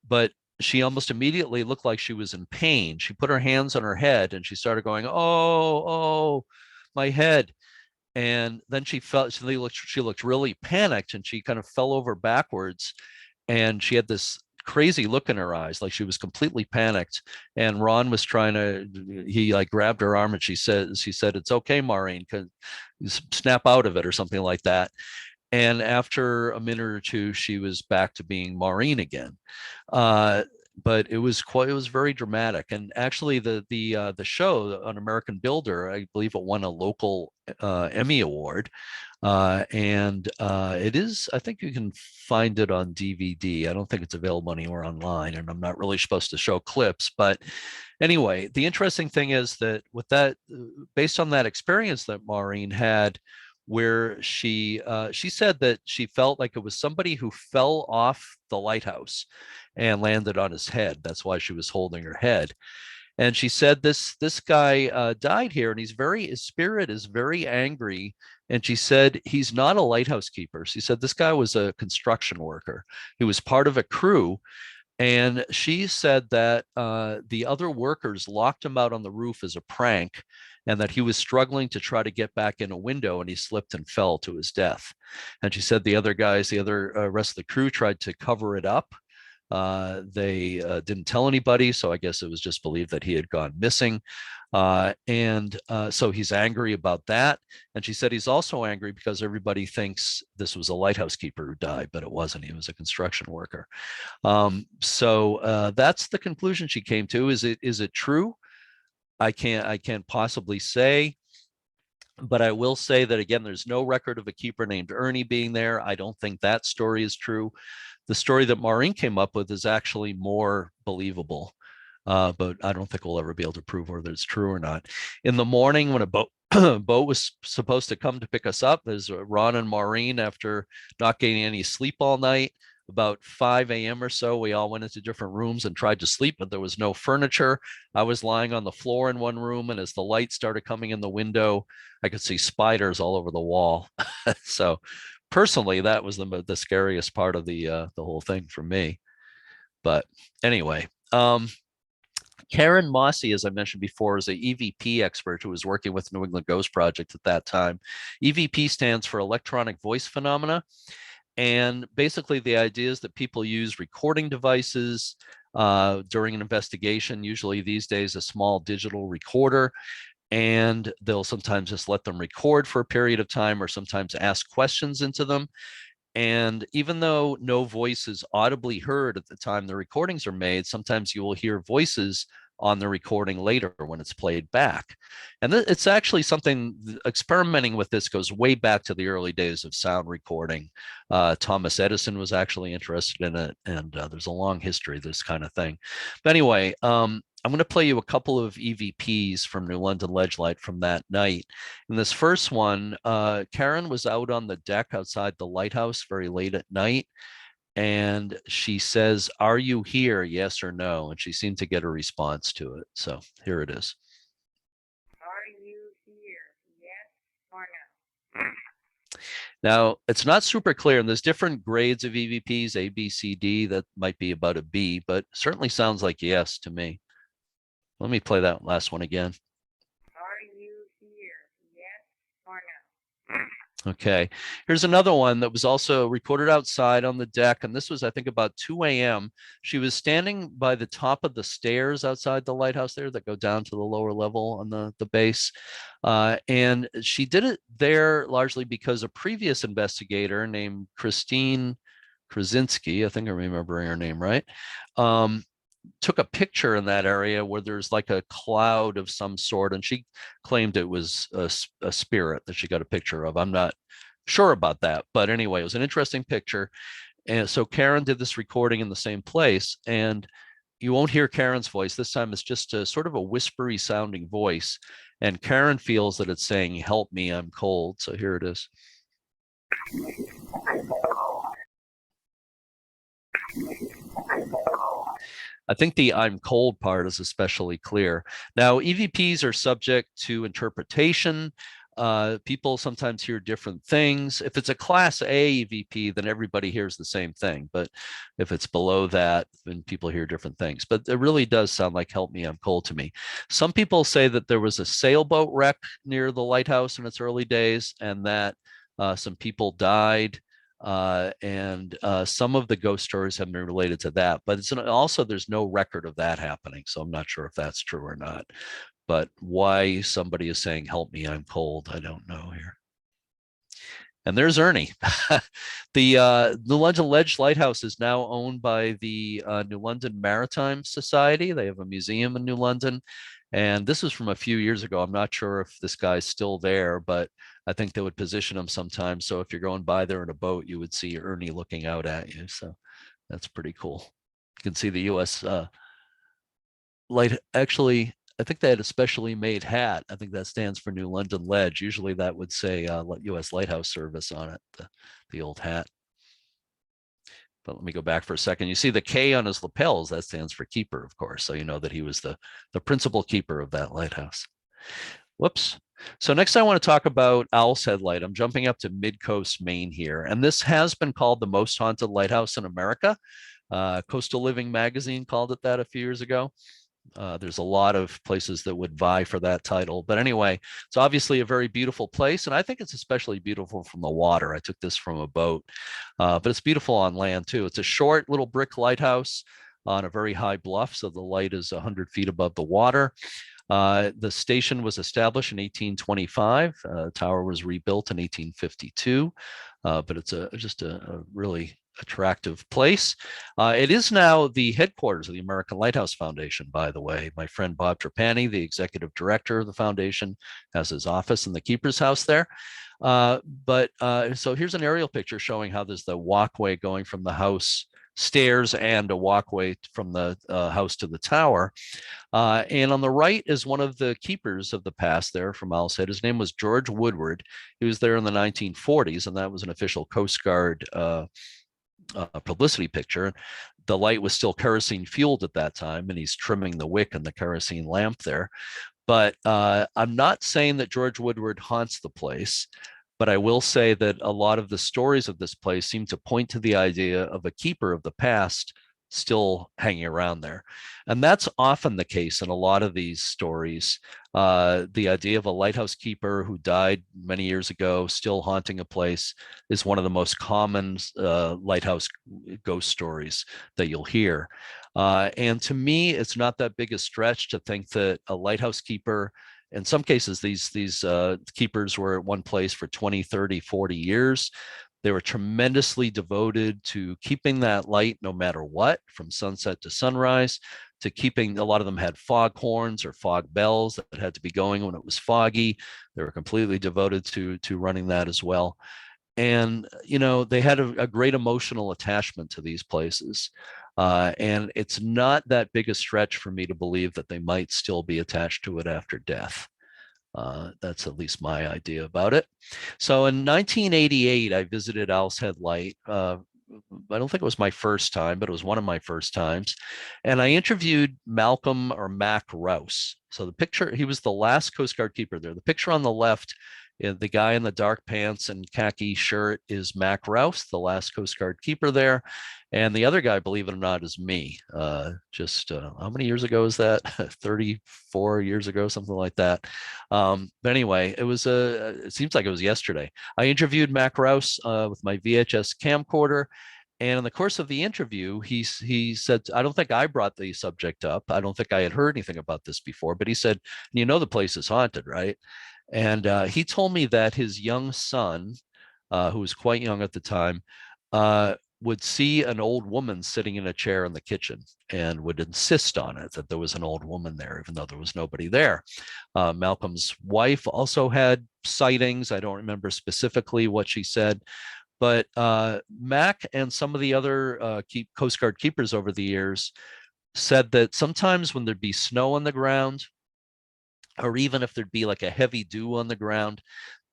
but she almost immediately looked like she was in pain. She put her hands on her head and she started going, "Oh, my head." And then she looked really panicked, and she kind of fell over backwards, and she had this crazy look in her eyes, like she was completely panicked. And Ron was he like grabbed her arm, and she said, "It's okay, Maureen, snap out of it," or something like that. And after a minute or two, she was back to being Maureen again. But it was very dramatic. And actually, the show on American Builder, I believe it won a local Emmy Award. And it is, I think you can find it on DVD. I don't think it's available anywhere online, and I'm not really supposed to show clips. But anyway, the interesting thing is that based on that experience that Maureen had, where she said that she felt like it was somebody who fell off the lighthouse and landed on his head. That's why she was holding her head. And she said this guy died here, and his spirit is very angry. And she said he's not a lighthouse keeper. She said this guy was a construction worker. He was part of a crew. And she said that the other workers locked him out on the roof as a prank, and that he was struggling to try to get back in a window, and he slipped and fell to his death. And she said the other rest of the crew tried to cover it up. They didn't tell anybody, so I guess it was just believed that he had gone missing. So he's angry about that. And she said he's also angry because everybody thinks this was a lighthouse keeper who died, but it wasn't. He was a construction worker. So that's the conclusion she came to. Is it true? I can't possibly say, but I will say that, again, there's no record of a keeper named Ernie being there. I don't think that story is true. The story that Maureen came up with is actually more believable, but I don't think we'll ever be able to prove whether it's true or not. In the morning, when a boat was supposed to come to pick us up, there's Ron and Maureen, after not getting any sleep all night, about 5 a.m. or so, we all went into different rooms and tried to sleep, but there was no furniture. I was lying on the floor in one room, and as the light started coming in the window, I could see spiders all over the wall. So personally, that was the scariest part of the whole thing for me. But anyway, Karen Mossy, as I mentioned before, is an EVP expert who was working with New England Ghost Project at that time. EVP stands for electronic voice phenomena. And basically, the idea is that people use recording devices during an investigation, usually these days a small digital recorder, and they'll sometimes just let them record for a period of time, or sometimes ask questions into them. And even though no voice is audibly heard at the time the recordings are made, sometimes you will hear voices on the recording later when it's played back. And it's actually something, experimenting with this goes way back to the early days of sound recording. Thomas Edison was actually interested in it, and there's a long history of this kind of thing. But anyway, I'm going to play you a couple of EVPs from New London Ledgelight from that night. In this first one, Karen was out on the deck outside the lighthouse very late at night, and she says, "Are you here? Yes or no?" And she seemed to get a response to it. So here it is. Are you here? Yes or no? Now, it's not super clear, and there's different grades of EVPs, A, B, C, D. That might be about a B, but certainly sounds like yes to me. Let me play that last one again. Are you here? Yes or no? Okay, here's another one that was also recorded outside on the deck, and this was, I think, about 2 a.m. She was standing by the top of the stairs outside the lighthouse there that go down to the lower level on the base. And she did it there largely because a previous investigator named Christine Krasinski, I think I'm remembering her name right, took a picture in that area where there's like a cloud of some sort, and she claimed it was a spirit that she got a picture of. I'm not sure about that, but anyway, it was an interesting picture. And so Karen did this recording in the same place, and you won't hear Karen's voice. This time it's just a sort of a whispery sounding voice, and Karen feels that it's saying, "Help me, I'm cold." So here it is. I think the "I'm cold" part is especially clear. Now, EVPs are subject to interpretation. People sometimes hear different things. If it's a Class A EVP, then everybody hears the same thing. But if it's below that, then people hear different things. But it really does sound like "Help me, I'm cold" to me. Some people say that there was a sailboat wreck near the lighthouse in its early days, and that some people died. And some of the ghost stories have been related to that, but it's also there's no record of that happening, so I'm not sure if that's true or not. But why somebody is saying "Help me, I'm cold," I don't know here. And there's Ernie. The New London Ledge Lighthouse is now owned by the New London Maritime Society. They have a museum in New London. And this is from a few years ago. I'm not sure if this guy's still there, but I think they would position him sometimes. So if you're going by there in a boat, you would see Ernie looking out at you. So that's pretty cool. You can see the U.S. Light. Actually, I think they had a specially made hat. I think that stands for New London Ledge. Usually that would say U.S. Lighthouse Service on it, the old hat. But let me go back for a second. You see the K on his lapels, that stands for keeper, of course. So you know that he was the principal keeper of that lighthouse. Whoops. So next I want to talk about Owl's Head Light. I'm jumping up to Mid-Coast, Maine here. And this has been called the most haunted lighthouse in America. Coastal Living magazine called it that a few years ago. There's a lot of places that would vie for that title. But anyway, it's obviously a very beautiful place. And I think it's especially beautiful from the water. I took this from a boat, but it's beautiful on land too. It's a short little brick lighthouse on a very high bluff. So the light is 100 feet above the water. The station was established in 1825. The tower was rebuilt in 1852. But it's just a really attractive place. It is now the headquarters of the American Lighthouse Foundation, by the way. My friend Bob Trapani, the executive director of the foundation, has his office in the keeper's house there. So here's an aerial picture showing how there's the walkway going from the house, stairs and a walkway from the house to the tower. And on the right is one of the keepers of the past there from Owl's Head. His name was George Woodward. He was there in the 1940s, and that was an official Coast Guard publicity picture. The light was still kerosene fueled at that time, and he's trimming the wick and the kerosene lamp there. But I'm not saying that George Woodward haunts the place, but I will say that a lot of the stories of this place seem to point to the idea of a keeper of the past still hanging around there. And that's often the case in a lot of these stories. The idea of a lighthouse keeper who died many years ago still haunting a place is one of the most common lighthouse ghost stories that you'll hear. And to me, it's not that big a stretch to think that a lighthouse keeper, in some cases, these keepers were at one place for 20, 30, 40 years. They were tremendously devoted to keeping that light no matter what, from sunset to sunrise, to keeping, a lot of them had fog horns or fog bells that had to be going when it was foggy. They were completely devoted to running that as well. And, you know, they had a great emotional attachment to these places. And it's not that big a stretch for me to believe that they might still be attached to it after death. That's at least my idea about it. So in 1988, I visited Owl's Head Light I don't think it was my first time, but it was one of my first times. And I interviewed Malcolm or Mac Rouse. So the picture, he was the last Coast Guard keeper there. The picture on the left, the guy in the dark pants and khaki shirt is Mac Rouse, the last Coast Guard keeper there. And the other guy, believe it or not, is me. How many years ago is that? 34 years ago, something like that. But anyway, it seems like it was yesterday. I interviewed Mac Rouse with my VHS camcorder. And in the course of the interview, he said, I don't think I brought the subject up. I don't think I had heard anything about this before, but he said, you know, the place is haunted, right? And he told me that his young son, who was quite young at the time, would see an old woman sitting in a chair in the kitchen and would insist on it, that there was an old woman there, even though there was nobody there. Malcolm's wife also had sightings. I don't remember specifically what she said, but Mac and some of the other Coast Guard keepers over the years said that sometimes when there'd be snow on the ground, or even if there'd be like a heavy dew on the ground,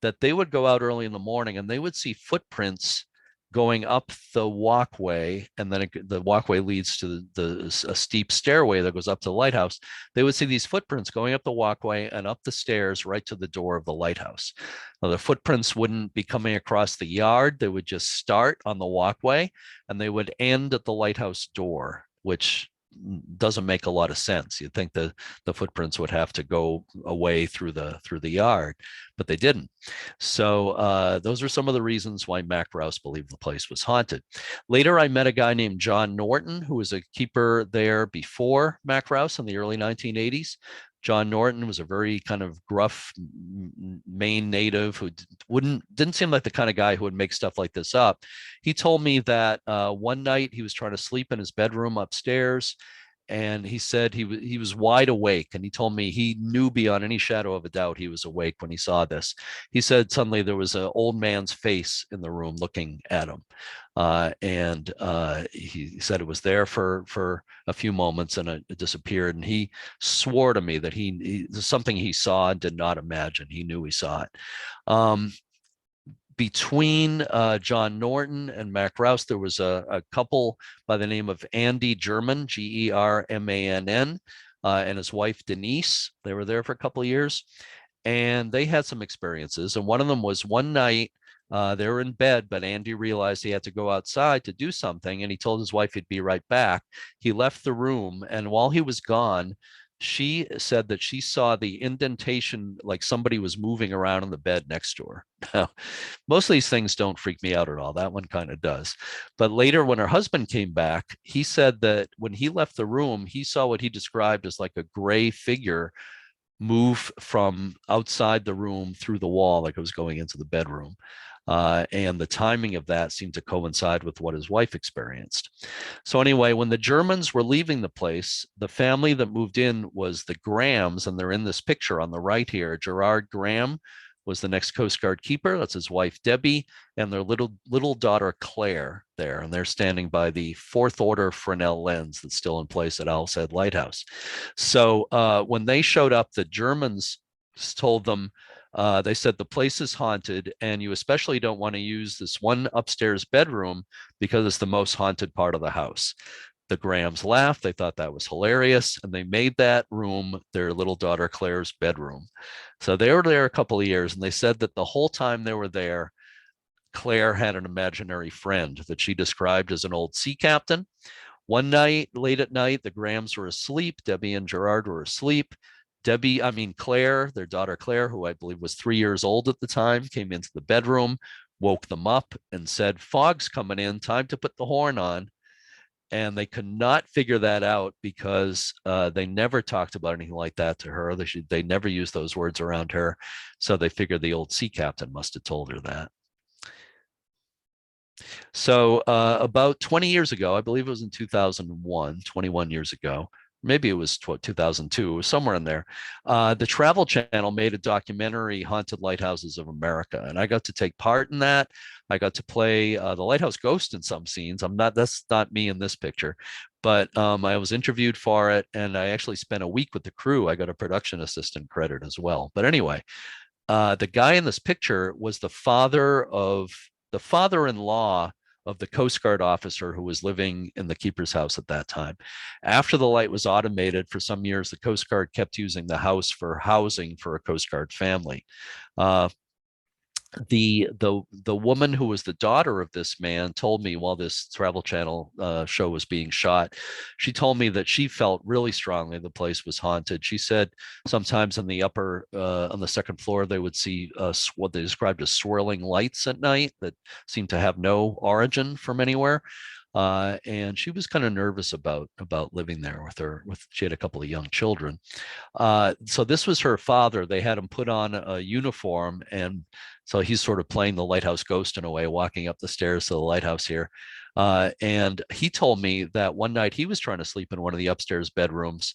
that they would go out early in the morning and they would see footprints going up the walkway, and then the walkway leads to a steep stairway that goes up to the lighthouse. They would see these footprints going up the walkway and up the stairs right to the door of the lighthouse. Now, the footprints wouldn't be coming across the yard. They would just start on the walkway and they would end at the lighthouse door, which doesn't make a lot of sense. You'd think the footprints would have to go away through the yard, but they didn't. So those are some of the reasons why Mac Rouse believed the place was haunted. Later, I met a guy named John Norton, who was a keeper there before Mac Rouse in the early 1980s. John Norton was a very kind of gruff Maine native who didn't seem like the kind of guy who would make stuff like this up. He told me that one night he was trying to sleep in his bedroom upstairs, and he said he was wide awake, and he told me he knew beyond any shadow of a doubt he was awake when he saw this. He said suddenly there was an old man's face in the room looking at him. And he said it was there for a few moments and it disappeared. And he swore to me that something he saw and did not imagine. He knew he saw it. Between John Norton and Mac Rouse, there was a couple by the name of Andy German, Germann, and his wife Denise. They were there for a couple of years, and they had some experiences. And one of them was one night they were in bed, but Andy realized he had to go outside to do something, and he told his wife he'd be right back. He left the room, and while he was gone, she said that she saw the indentation like somebody was moving around in the bed next to her. Now, most of these things don't freak me out at all. That one kind of does. But later, when her husband came back, he said that when he left the room, he saw what he described as like a gray figure move from outside the room through the wall, like it was going into the bedroom. And the timing of that seemed to coincide with what his wife experienced. So anyway, when the Germans were leaving the place, the family that moved in was the Grahams, and they're in this picture on the right here. Gerard Graham was the next Coast Guard keeper. That's his wife, Debbie, and their little daughter, Claire, there. And they're standing by the 4th order Fresnel lens that's still in place at Owl's Head Lighthouse. So when they showed up, the Germans told them, they said the place is haunted, and you especially don't want to use this one upstairs bedroom because it's the most haunted part of the house. The Grahams laughed. They thought that was hilarious, and they made that room their little daughter Claire's bedroom. So they were there a couple of years, and they said that the whole time they were there, Claire had an imaginary friend that she described as an old sea captain. One night, late at night, the Grahams were asleep. Debbie and Gerard were asleep. Claire, their daughter Claire, who I believe was 3 years old at the time, came into the bedroom, woke them up, and said, "Fog's coming in, time to put the horn on." And they could not figure that out because they never talked about anything like that to her. They never used those words around her. So they figured the old sea captain must have told her that. So about 20 years ago, I believe it was in 2001, 21 years ago, maybe it was 2002, it was somewhere in there. The Travel Channel made a documentary, Haunted Lighthouses of America, and I got to take part in that. I got to play the lighthouse ghost in some scenes. That's not me in this picture, but I was interviewed for it, and I actually spent a week with the crew. I got a production assistant credit as well. But anyway, the guy in this picture was the father-in-law the Coast Guard officer who was living in the keeper's house at that time. After the light was automated, for some years, the Coast Guard kept using the house for housing for a Coast Guard family. The woman who was the daughter of this man told me, while this Travel Channel show was being shot, she told me that she felt really strongly the place was haunted. She said sometimes on the on the second floor, they would see what they described as swirling lights at night that seemed to have no origin from anywhere. And she was kind of nervous about living there she had a couple of young children. So this was her father. They had him put on a uniform, and so he's sort of playing the lighthouse ghost in a way, walking up the stairs to the lighthouse here. And he told me that one night he was trying to sleep in one of the upstairs bedrooms,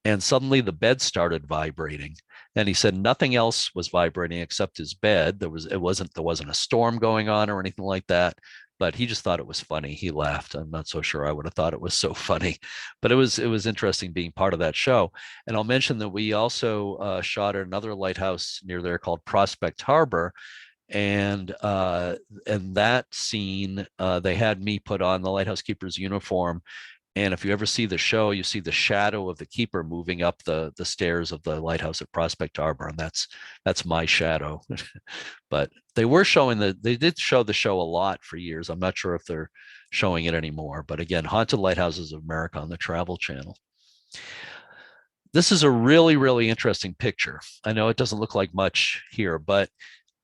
and suddenly the bed started vibrating. And he said nothing else was vibrating except his bed. There wasn't a storm going on or anything like that. But he just thought it was funny. He laughed. I'm not so sure I would have thought it was so funny, but it was interesting being part of that show. And I'll mention that we also shot at another lighthouse near there called Prospect Harbor, and that scene they had me put on the lighthouse keeper's uniform. And if you ever see the show, you see the shadow of the keeper moving up the stairs of the lighthouse at Prospect Harbor, and that's my shadow. But they did show the show a lot for years. I'm not sure if they're showing it anymore. But again, Haunted Lighthouses of America on the Travel Channel. This is a really, really interesting picture. I know it doesn't look like much here, but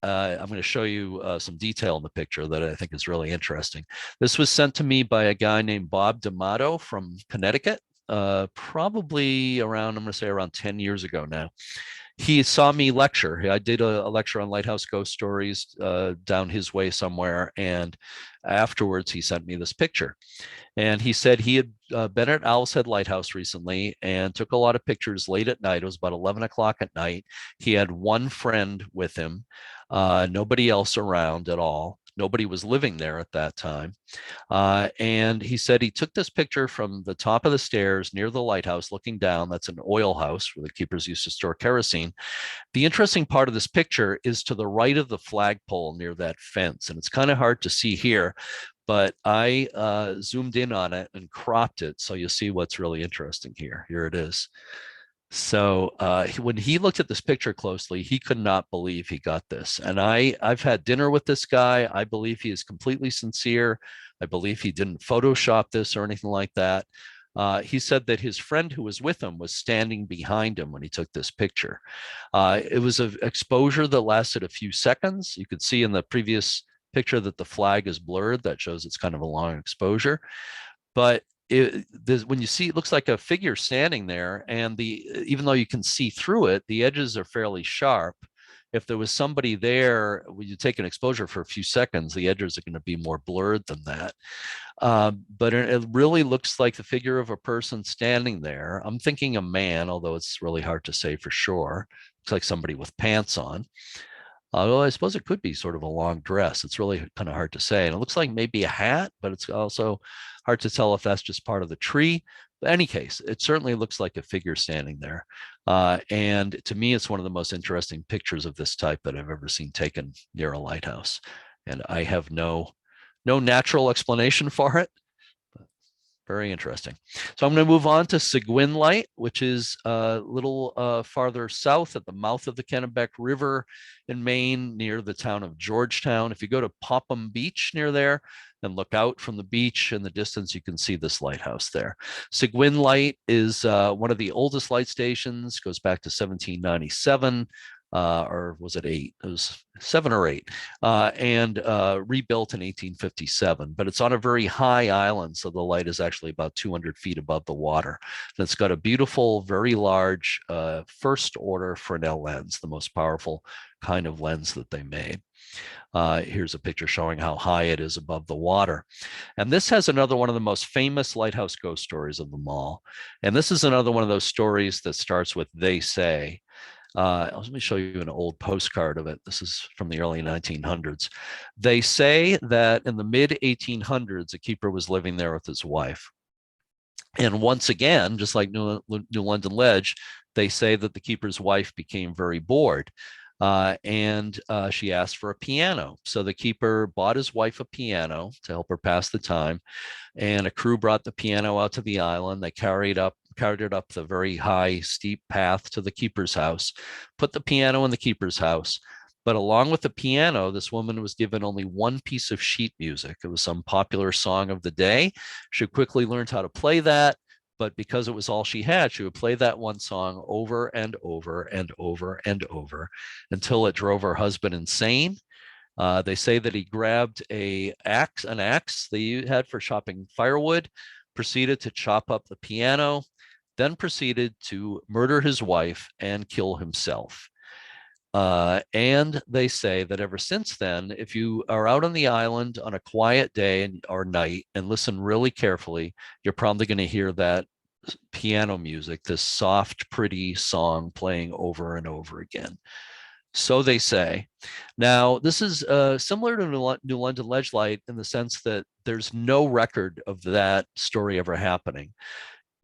I'm going to show you some detail in the picture that I think is really interesting. This was sent to me by a guy named Bob D'Amato from Connecticut, probably around, I'm going to say around 10 years ago now. He saw me lecture. I did a lecture on lighthouse ghost stories down his way somewhere, and afterwards he sent me this picture. And he said he had been at Owl's Head Lighthouse recently and took a lot of pictures late at night. It was about 11 o'clock at night. He had one friend with him, nobody else around at all. Nobody was living there at that time. And he said he took this picture from the top of the stairs near the lighthouse looking down. That's an oil house where the keepers used to store kerosene. The interesting part of this picture is to the right of the flagpole near that fence. And it's kind of hard to see here, but I zoomed in on it and cropped it so you'll see what's really interesting here. Here it is. So when he looked at this picture closely, he could not believe he got this. And I've had dinner with this guy. I believe he is completely sincere. I believe he didn't Photoshop this or anything like that. He said that his friend who was with him was standing behind him when he took this picture. It was an exposure that lasted a few seconds. You could see in the previous picture that the flag is blurred. That shows it's kind of a long exposure. But when you see, it looks like a figure standing there, and even though you can see through it, the edges are fairly sharp. If there was somebody there, when you take an exposure for a few seconds, the edges are going to be more blurred than that. But it really looks like the figure of a person standing there. I'm thinking a man, although it's really hard to say for sure. Looks like somebody with pants on. Although I suppose it could be sort of a long dress. It's really kind of hard to say. And it looks like maybe a hat, but it's also hard to tell if that's just part of the tree. But in any case, it certainly looks like a figure standing there. And to me, it's one of the most interesting pictures of this type that I've ever seen taken near a lighthouse. And I have no natural explanation for it. Very interesting. So I'm going to move on to Seguin Light, which is a little farther south at the mouth of the Kennebec River in Maine, near the town of Georgetown. If you go to Popham Beach near there and look out from the beach in the distance, you can see this lighthouse there. Seguin Light is one of the oldest light stations, goes back to 1797. Or was it 8? It was 7 or 8, and rebuilt in 1857. But it's on a very high island, so the light is actually about 200 feet above the water. And it's got a beautiful, very large first order Fresnel lens, the most powerful kind of lens that they made. Here's a picture showing how high it is above the water. And this has another one of the most famous lighthouse ghost stories of them all. And this is another one of those stories that starts with "they say." Let me show you an old postcard of it. This is from the early 1900s. They say that in the mid 1800s, a keeper was living there with his wife. And once again, just like New London Ledge, they say that the keeper's wife became very bored. and she asked for a piano. So the keeper bought his wife a piano to help her pass the time, and a crew brought the piano out to the island. They carried it up the very high, steep path to the keeper's house, put the piano in the keeper's house. But along with the piano, this woman was given only one piece of sheet music. It was some popular song of the day. She quickly learned how to play that, but because it was all she had, she would play that one song over and over and over and over until it drove her husband insane. They say that he grabbed an axe that he had for chopping firewood, proceeded to chop up the piano, then proceeded to murder his wife and kill himself. And they say that ever since then, if you are out on the island on a quiet day or night and listen really carefully, you're probably going to hear that piano music, this soft, pretty song playing over and over again. So they say. Now, this is similar to New London Ledge Light in the sense that there's no record of that story ever happening.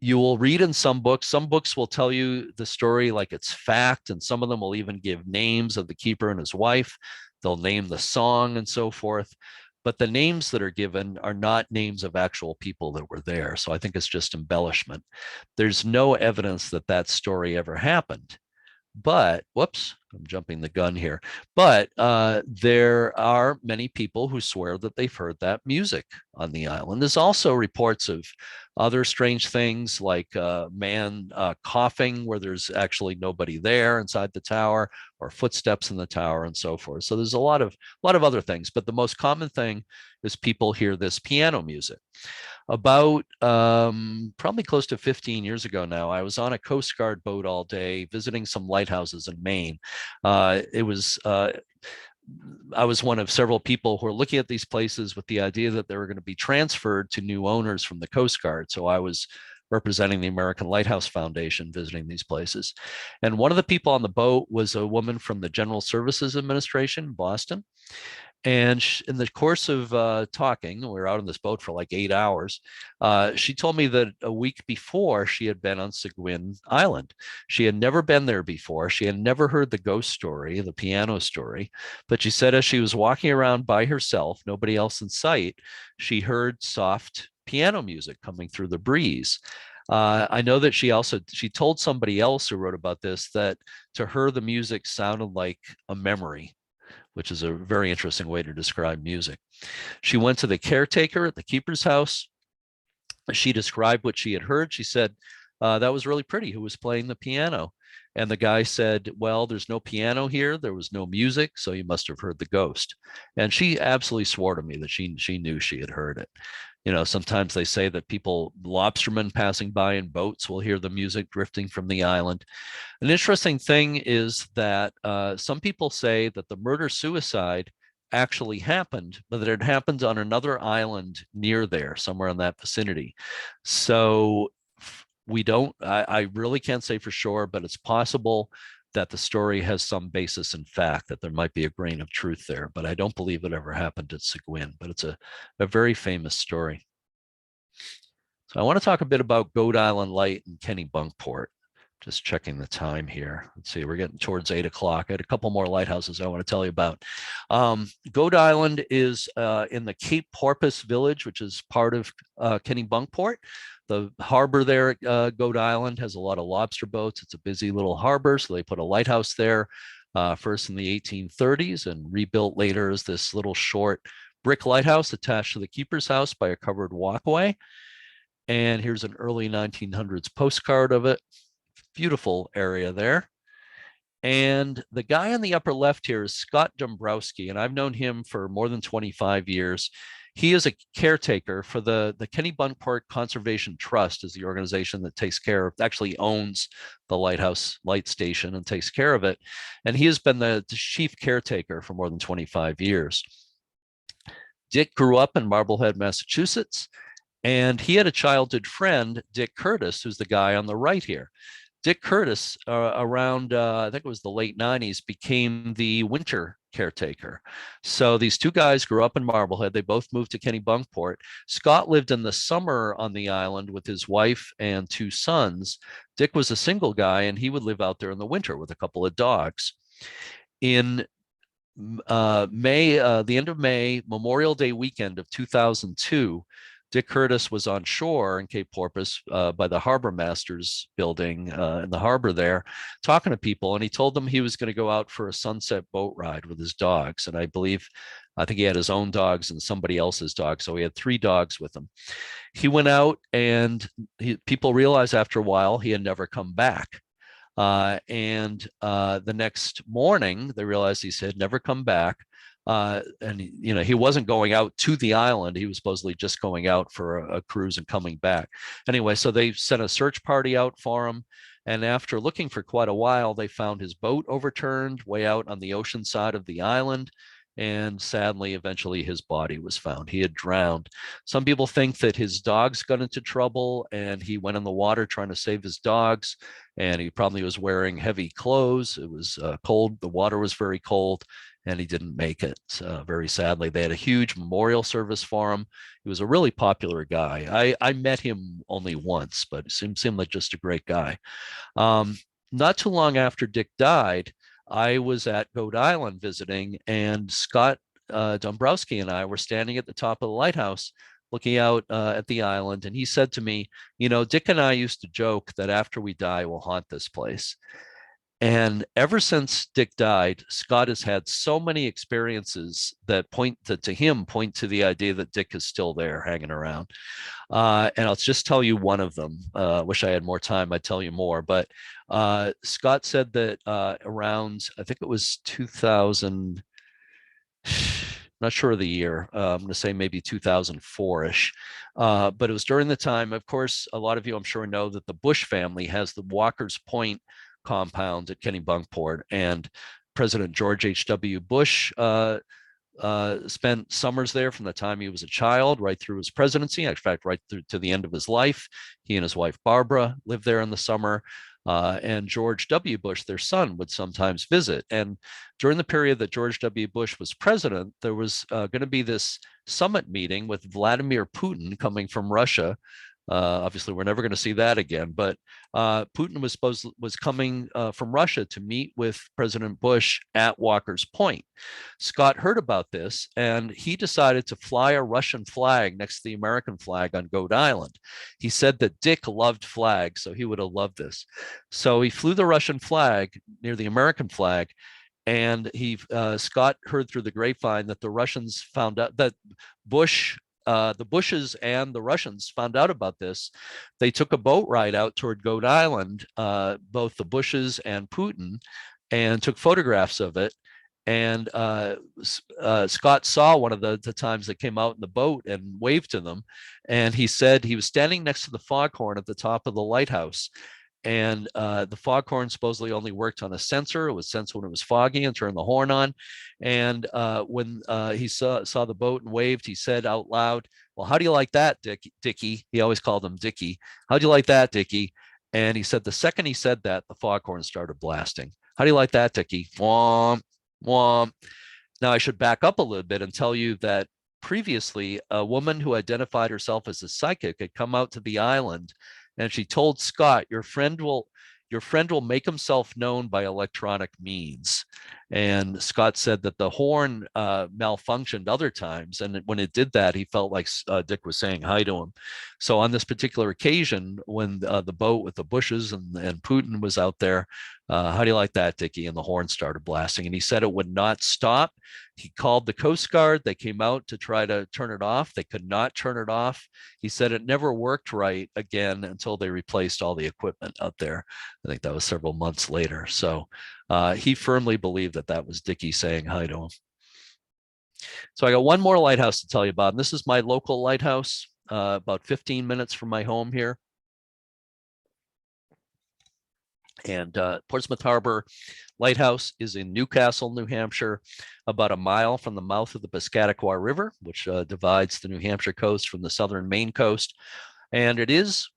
You will read in some books will tell you the story like it's fact, and some of them will even give names of the keeper and his wife. They'll name the song and so forth. But the names that are given are not names of actual people that were there. So I think it's just embellishment. There's no evidence that that story ever happened. But, whoops, I'm jumping the gun here. But there are many people who swear that they've heard that music on the island. There's also reports of other strange things like a man coughing where there's actually nobody there inside the tower, or footsteps in the tower and so forth. So there's a lot of other things, but the most common thing is people hear this piano music. About probably close to 15 years ago now, I was on a Coast Guard boat all day visiting some lighthouses in Maine. I was one of several people who were looking at these places with the idea that they were going to be transferred to new owners from the Coast Guard. So I was representing the American Lighthouse Foundation visiting these places. And one of the people on the boat was a woman from the General Services Administration, Boston. And in the course of talking, we were out on this boat for like 8 hours. She told me that a week before she had been on Seguin Island. She had never been there before. She had never heard the ghost story, the piano story. But she said as she was walking around by herself, nobody else in sight, she heard soft piano music coming through the breeze. I know that she told somebody else who wrote about this that to her the music sounded like a memory, which is a very interesting way to describe music. She went to the caretaker at the keeper's house. She described what she had heard. She said, that was really pretty. Who was playing the piano? And the guy said, well, there's no piano here. There was no music. So you must have heard the ghost. And she absolutely swore to me that she knew she had heard it. You know, sometimes they say that lobstermen passing by in boats will hear the music drifting from the island. An interesting thing is that some people say that the murder-suicide actually happened, but that it happened on another island near there, somewhere in that vicinity. So I really can't say for sure, but it's possible that the story has some basis in fact, that there might be a grain of truth there, but I don't believe it ever happened at Seguin, but it's a very famous story. So I want to talk a bit about Goat Island Light and Kennebunkport. Just checking the time here. Let's see, we're getting towards 8 o'clock. I had a couple more lighthouses I want to tell you about. Goat Island is in the Cape Porpoise village, which is part of Kennebunkport. The harbor there at Goat Island has a lot of lobster boats. It's a busy little harbor, so they put a lighthouse there first in the 1830s and rebuilt later as this little short brick lighthouse attached to the keeper's house by a covered walkway. And here's an early 1900s postcard of it. Beautiful area there. And the guy on the upper left here is Scott Dombrowski, and I've known him for more than 25 years. He is a caretaker for the Kennebunkport Conservation Trust, is the organization that actually owns the Lighthouse Light Station and takes care of it. And he has been the chief caretaker for more than 25 years. Dick grew up in Marblehead, Massachusetts, and he had a childhood friend, Dick Curtis, who's the guy on the right here. Dick Curtis, around, I think it was the late 90s, became the winter caretaker. So these two guys grew up in Marblehead. They both moved to Kennebunkport. Scott lived in the summer on the island with his wife and 2 sons. Dick was a single guy, and he would live out there in the winter with a couple of dogs. In May, the end of May, Memorial Day weekend of 2002, Dick Curtis was on shore in Cape Porpoise by the Harbor Masters building in the harbor there, talking to people. And he told them he was going to go out for a sunset boat ride with his dogs. And I think he had his own dogs and somebody else's dogs. So he had 3 dogs with him. He went out, and people realized after a while he had never come back. The next morning, they realized he had never come back. And he wasn't going out to the island. He was supposedly just going out for a cruise and coming back. Anyway, so they sent a search party out for him. And after looking for quite a while, they found his boat overturned way out on the ocean side of the island. And sadly, eventually his body was found. He had drowned. Some people think that his dogs got into trouble and he went in the water trying to save his dogs. And he probably was wearing heavy clothes. It was cold. The water was very cold, and he didn't make it. Very sadly, they had a huge memorial service for him. He was a really popular guy. I met him only once, but it seemed like just a great guy. Not too long after Dick died, I was at Goat Island visiting, and Scott Dombrowski and I were standing at the top of the lighthouse looking out at the island. And he said to me, Dick and I used to joke that after we die, we'll haunt this place. And ever since Dick died, Scott has had so many experiences that point to the idea that Dick is still there hanging around. And I'll just tell you one of them. Wish I had more time, I'd tell you more. But Scott said that around, I think it was 2000, not sure of the year. I'm going to say maybe 2004-ish. But it was during the time, of course, a lot of you I'm sure know that the Bush family has the Walker's Point compound at Kennebunkport, and President George H.W. Bush spent summers there from the time he was a child right through his presidency. In fact, right through to the end of his life. He and his wife Barbara lived there in the summer. And George W. Bush, their son, would sometimes visit. And during the period that George W. Bush was president, there was going to be this summit meeting with Vladimir Putin coming from Russia. Obviously, we're never going to see that again. But Putin was coming from Russia to meet with President Bush at Walker's Point. Scott heard about this, and he decided to fly a Russian flag next to the American flag on Goat Island. He said that Dick loved flags, so he would have loved this. So he flew the Russian flag near the American flag. And Scott heard through the grapevine that the Russians found out that the Bushes and the Russians found out about this. They took a boat ride out toward Goat Island, both the Bushes and Putin, and took photographs of it. And Scott saw one of the times they came out in the boat and waved to them. And he said he was standing next to the foghorn at the top of the lighthouse. And the foghorn supposedly only worked on a sensor. It was sensed when it was foggy and turned the horn on. And when he saw the boat and waved, he said out loud, "Well, how do you like that, Dickie?" He always called him Dickie. "How do you like that, Dickie?" And he said the second he said that, the foghorn started blasting. "How do you like that, Dickie?" Womp, womp. Now, I should back up a little bit and tell you that previously, a woman who identified herself as a psychic had come out to the island. And she told Scott, your friend will make himself known by electronic means. And Scott said that the horn malfunctioned other times. And when it did that, he felt like Dick was saying hi to him. So on this particular occasion, when the boat with the Bushes and Putin was out there, "How do you like that, Dickie?" And the horn started blasting. And he said it would not stop. He called the Coast Guard. They came out to try to turn it off. They could not turn it off. He said it never worked right again until they replaced all the equipment out there. I think that was several months later. So he firmly believed that was Dickie saying hi to him. So I got one more lighthouse to tell you about. And this is my local lighthouse, about 15 minutes from my home here. And Portsmouth Harbor Lighthouse is in Newcastle, New Hampshire, about a mile from the mouth of the Piscataqua River, which divides the New Hampshire coast from the southern Maine coast. And it is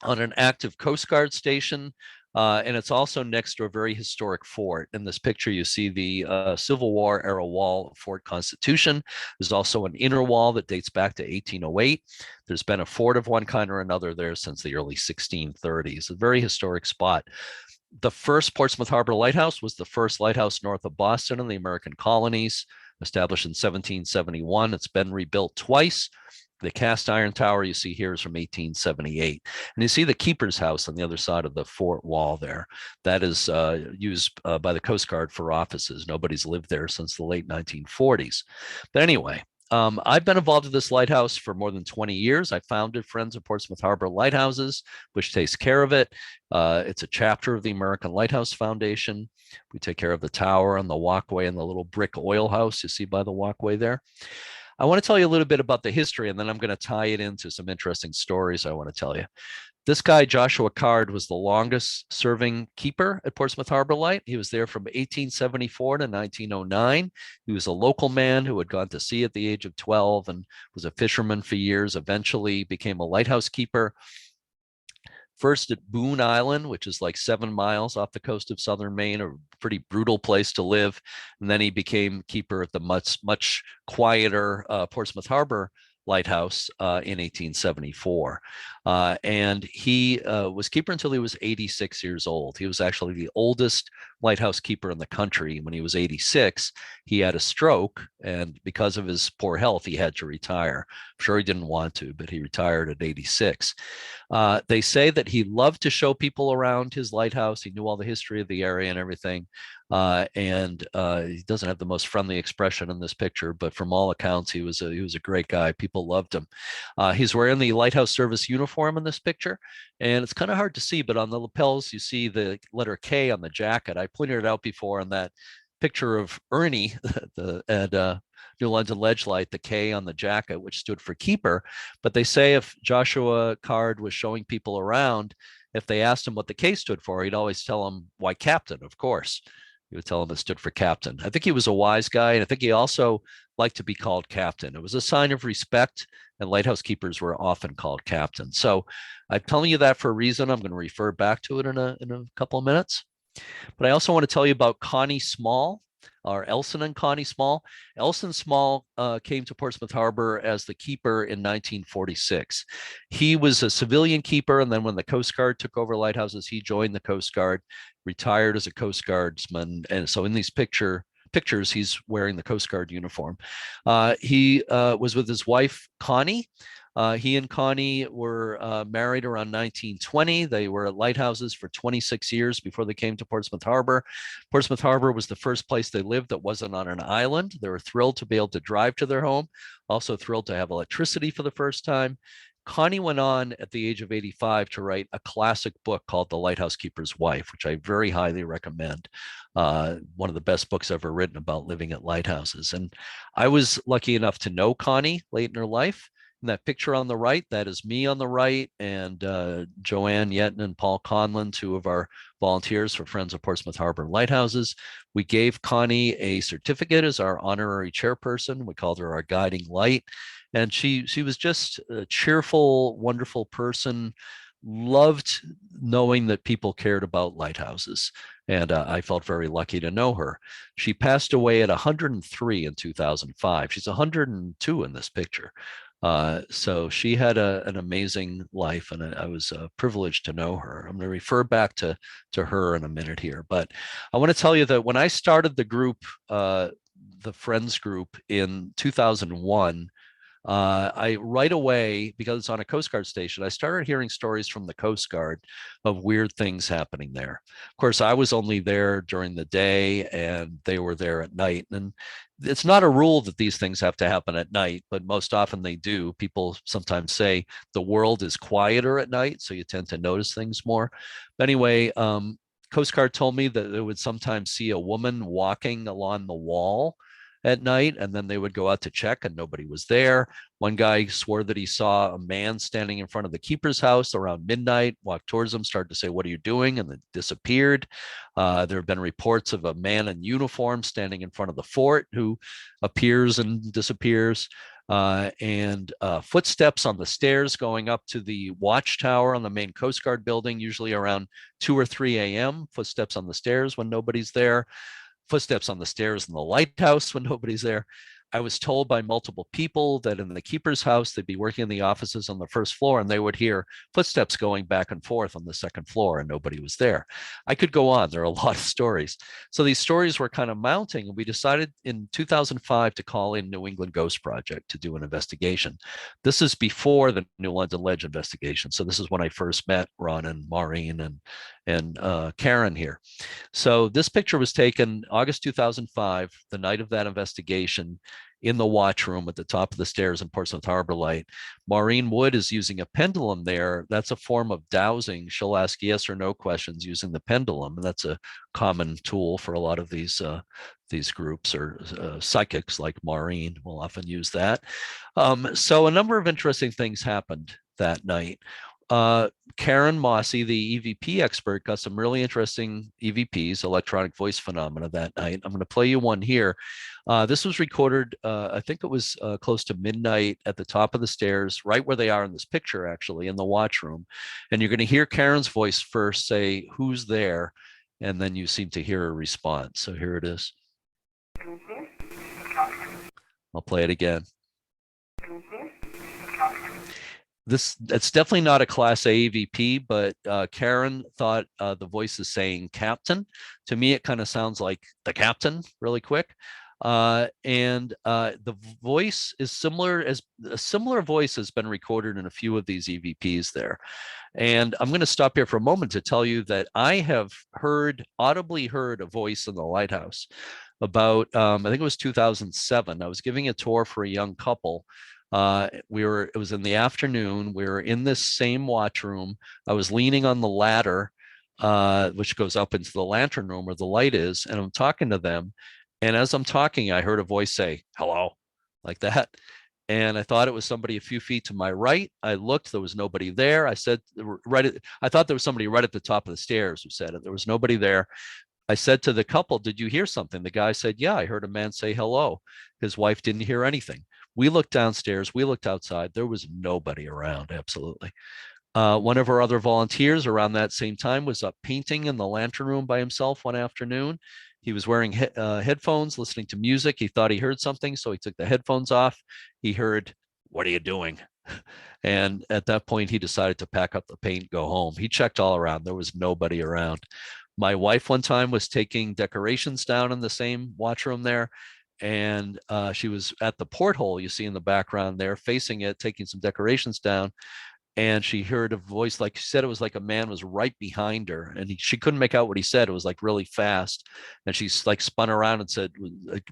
on an active Coast Guard station. And it's also next to a very historic fort. In this picture, you see the Civil War era wall of Fort Constitution. There's also an inner wall that dates back to 1808. There's been a fort of one kind or another there since the early 1630s. A very historic spot. The first Portsmouth Harbor Lighthouse was the first lighthouse north of Boston in the American colonies, established in 1771. It's been rebuilt twice. The cast iron tower you see here is from 1878. And you see the keeper's house on the other side of the fort wall there. That is used by the Coast Guard for offices. Nobody's lived there since the late 1940s. But anyway, I've been involved with this lighthouse for more than 20 years. I founded Friends of Portsmouth Harbor Lighthouses, which takes care of it. It's a chapter of the American Lighthouse Foundation. We take care of the tower and the walkway and the little brick oil house you see by the walkway there. I want to tell you a little bit about the history, and then I'm going to tie it into some interesting stories I want to tell you. This guy, Joshua Card, was the longest serving keeper at Portsmouth Harbor Light. He was there from 1874 to 1909. He was a local man who had gone to sea at the age of 12 and was a fisherman for years, eventually became a lighthouse keeper. First at Boone Island, which is like 7 miles off the coast of southern Maine, a pretty brutal place to live. And then he became keeper at the much quieter Portsmouth Harbor Lighthouse in 1874. And he was keeper until he was 86 years old. He was actually the oldest lighthouse keeper in the country. When he was 86, he had a stroke, and because of his poor health, he had to retire. I'm sure he didn't want to, but he retired at 86. They say that he loved to show people around his lighthouse. He knew all the history of the area and everything. He doesn't have the most friendly expression in this picture, but from all accounts, he was a great guy. People loved him. He's wearing the lighthouse service uniform in this picture, and it's kind of hard to see, but on the lapels, you see the letter K on the jacket. I pointed it out before on that picture of Ernie, at New London Ledge Light, the K on the jacket, which stood for keeper. But they say if Joshua Card was showing people around, if they asked him what the K stood for, he'd always tell them, why, captain, of course. He would tell them it stood for captain. I think he was a wise guy, and I think he also liked to be called captain. It was a sign of respect, and lighthouse keepers were often called captain. So I'm telling you that for a reason. I'm going to refer back to it in a couple of minutes. But I also want to tell you about Connie Small, or Elson and Connie Small. Elson Small came to Portsmouth Harbor as the keeper in 1946. He was a civilian keeper, and then when the Coast Guard took over lighthouses, he joined the Coast Guard, retired as a Coast Guardsman. And so in these pictures, he's wearing the Coast Guard uniform. He was with his wife, Connie. He and Connie were married around 1920. They were at lighthouses for 26 years before they came to Portsmouth Harbor. Portsmouth Harbor was the first place they lived that wasn't on an island. They were thrilled to be able to drive to their home, also thrilled to have electricity for the first time. Connie went on at the age of 85 to write a classic book called The Lighthouse Keeper's Wife, which I very highly recommend. One of the best books ever written about living at lighthouses. And I was lucky enough to know Connie late in her life. And that picture on the right, that is me on the right, and Joanne Yeton and Paul Conlon, 2 of our volunteers for Friends of Portsmouth Harbor Lighthouses. We gave Connie a certificate as our honorary chairperson. We called her our guiding light. And she was just a cheerful, wonderful person, loved knowing that people cared about lighthouses. And I felt very lucky to know her. She passed away at 103 in 2005. She's 102 in this picture. So she had an amazing life, and I was privileged to know her. I'm going to refer back to her in a minute here, but I want to tell you that when I started the group, the Friends group in 2001, I right away, because it's on a Coast Guard station, I started hearing stories from the Coast Guard of weird things happening there. Of course, I was only there during the day and they were there at night. And it's not a rule that these things have to happen at night, but most often they do. People sometimes say the world is quieter at night, so you tend to notice things more. But anyway, Coast Guard told me that they would sometimes see a woman walking along the wall at night, and then they would go out to check and nobody was there. One guy swore that he saw a man standing in front of the keeper's house around midnight, walked towards him, started to say, "What are you doing?" and then disappeared. There have been reports of a man in uniform standing in front of the fort who appears and disappears. And footsteps on the stairs going up to the watchtower on the main Coast Guard building, usually around 2 or 3 a.m. Footsteps on the stairs when nobody's there. Footsteps on the stairs in the lighthouse when nobody's there. I was told by multiple people that in the keeper's house, they'd be working in the offices on the first floor and they would hear footsteps going back and forth on the second floor and nobody was there. I could go on. There are a lot of stories. So these stories were kind of mounting, and we decided in 2005 to call in New England Ghost Project to do an investigation. This is before the New London Ledge investigation. So this is when I first met Ron and Maureen and Karen here. So this picture was taken August 2005, the night of that investigation, in the watch room at the top of the stairs in Portsmouth Harbor Light. Maureen Wood is using a pendulum there. That's a form of dowsing. She'll ask yes or no questions using the pendulum, and that's a common tool for a lot of these groups, or psychics like Maureen will often use that. So a number of interesting things happened that night. Karen Mossy, the EVP expert, got some really interesting EVPs, electronic voice phenomena, that night. I'm going to play you one here. This was recorded, I think it was close to midnight at the top of the stairs, right where they are in this picture, actually, in the watch room. And you're going to hear Karen's voice first say, "Who's there?" And then you seem to hear a response. So here it is. I'll play it again. It's definitely not a Class A EVP, but Karen thought the voice is saying "captain." To me, it kind of sounds like the captain really quick. And the voice is similar, as a similar voice has been recorded in a few of these EVPs there. And I'm going to stop here for a moment to tell you that I have audibly heard a voice in the lighthouse about, I think it was 2007. I was giving a tour for a young couple. It was in the afternoon. We were in this same watch room. I was leaning on the ladder, which goes up into the lantern room where the light is, and I'm talking to them. And as I'm talking, I heard a voice say, "Hello," like that. And I thought it was somebody a few feet to my right. I looked, there was nobody there. I said, I thought there was somebody right at the top of the stairs who said it. There was nobody there. I said to the couple, "Did you hear something?" The guy said, "Yeah, I heard a man say hello." His wife didn't hear anything. We looked downstairs, we looked outside, there was nobody around, absolutely. One of our other volunteers around that same time was up painting in the lantern room by himself one afternoon. He was wearing headphones, listening to music. He thought he heard something, so he took the headphones off. He heard, "What are you doing?" And at that point, he decided to pack up the paint, go home. He checked all around. There was nobody around. My wife one time was taking decorations down in the same watch room there, and she was at the porthole you see in the background there, facing it, taking some decorations down. And she heard a voice, like she said, it was like a man was right behind her, and she couldn't make out what he said. It was like really fast. And she's like spun around and said,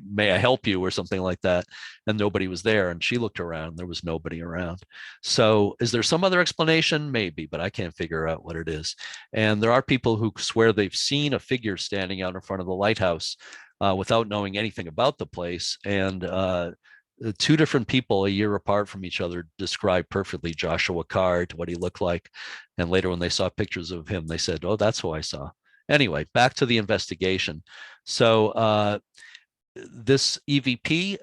"May I help you?" or something like that. And nobody was there. And she looked around, there was nobody around. So is there some other explanation? Maybe, but I can't figure out what it is. And there are people who swear they've seen a figure standing out in front of the lighthouse without knowing anything about the place. And two different people a year apart from each other described perfectly Joshua Card, what he looked like. And later when they saw pictures of him, they said, "Oh, that's who I saw." Anyway, back to the investigation. So this EVP,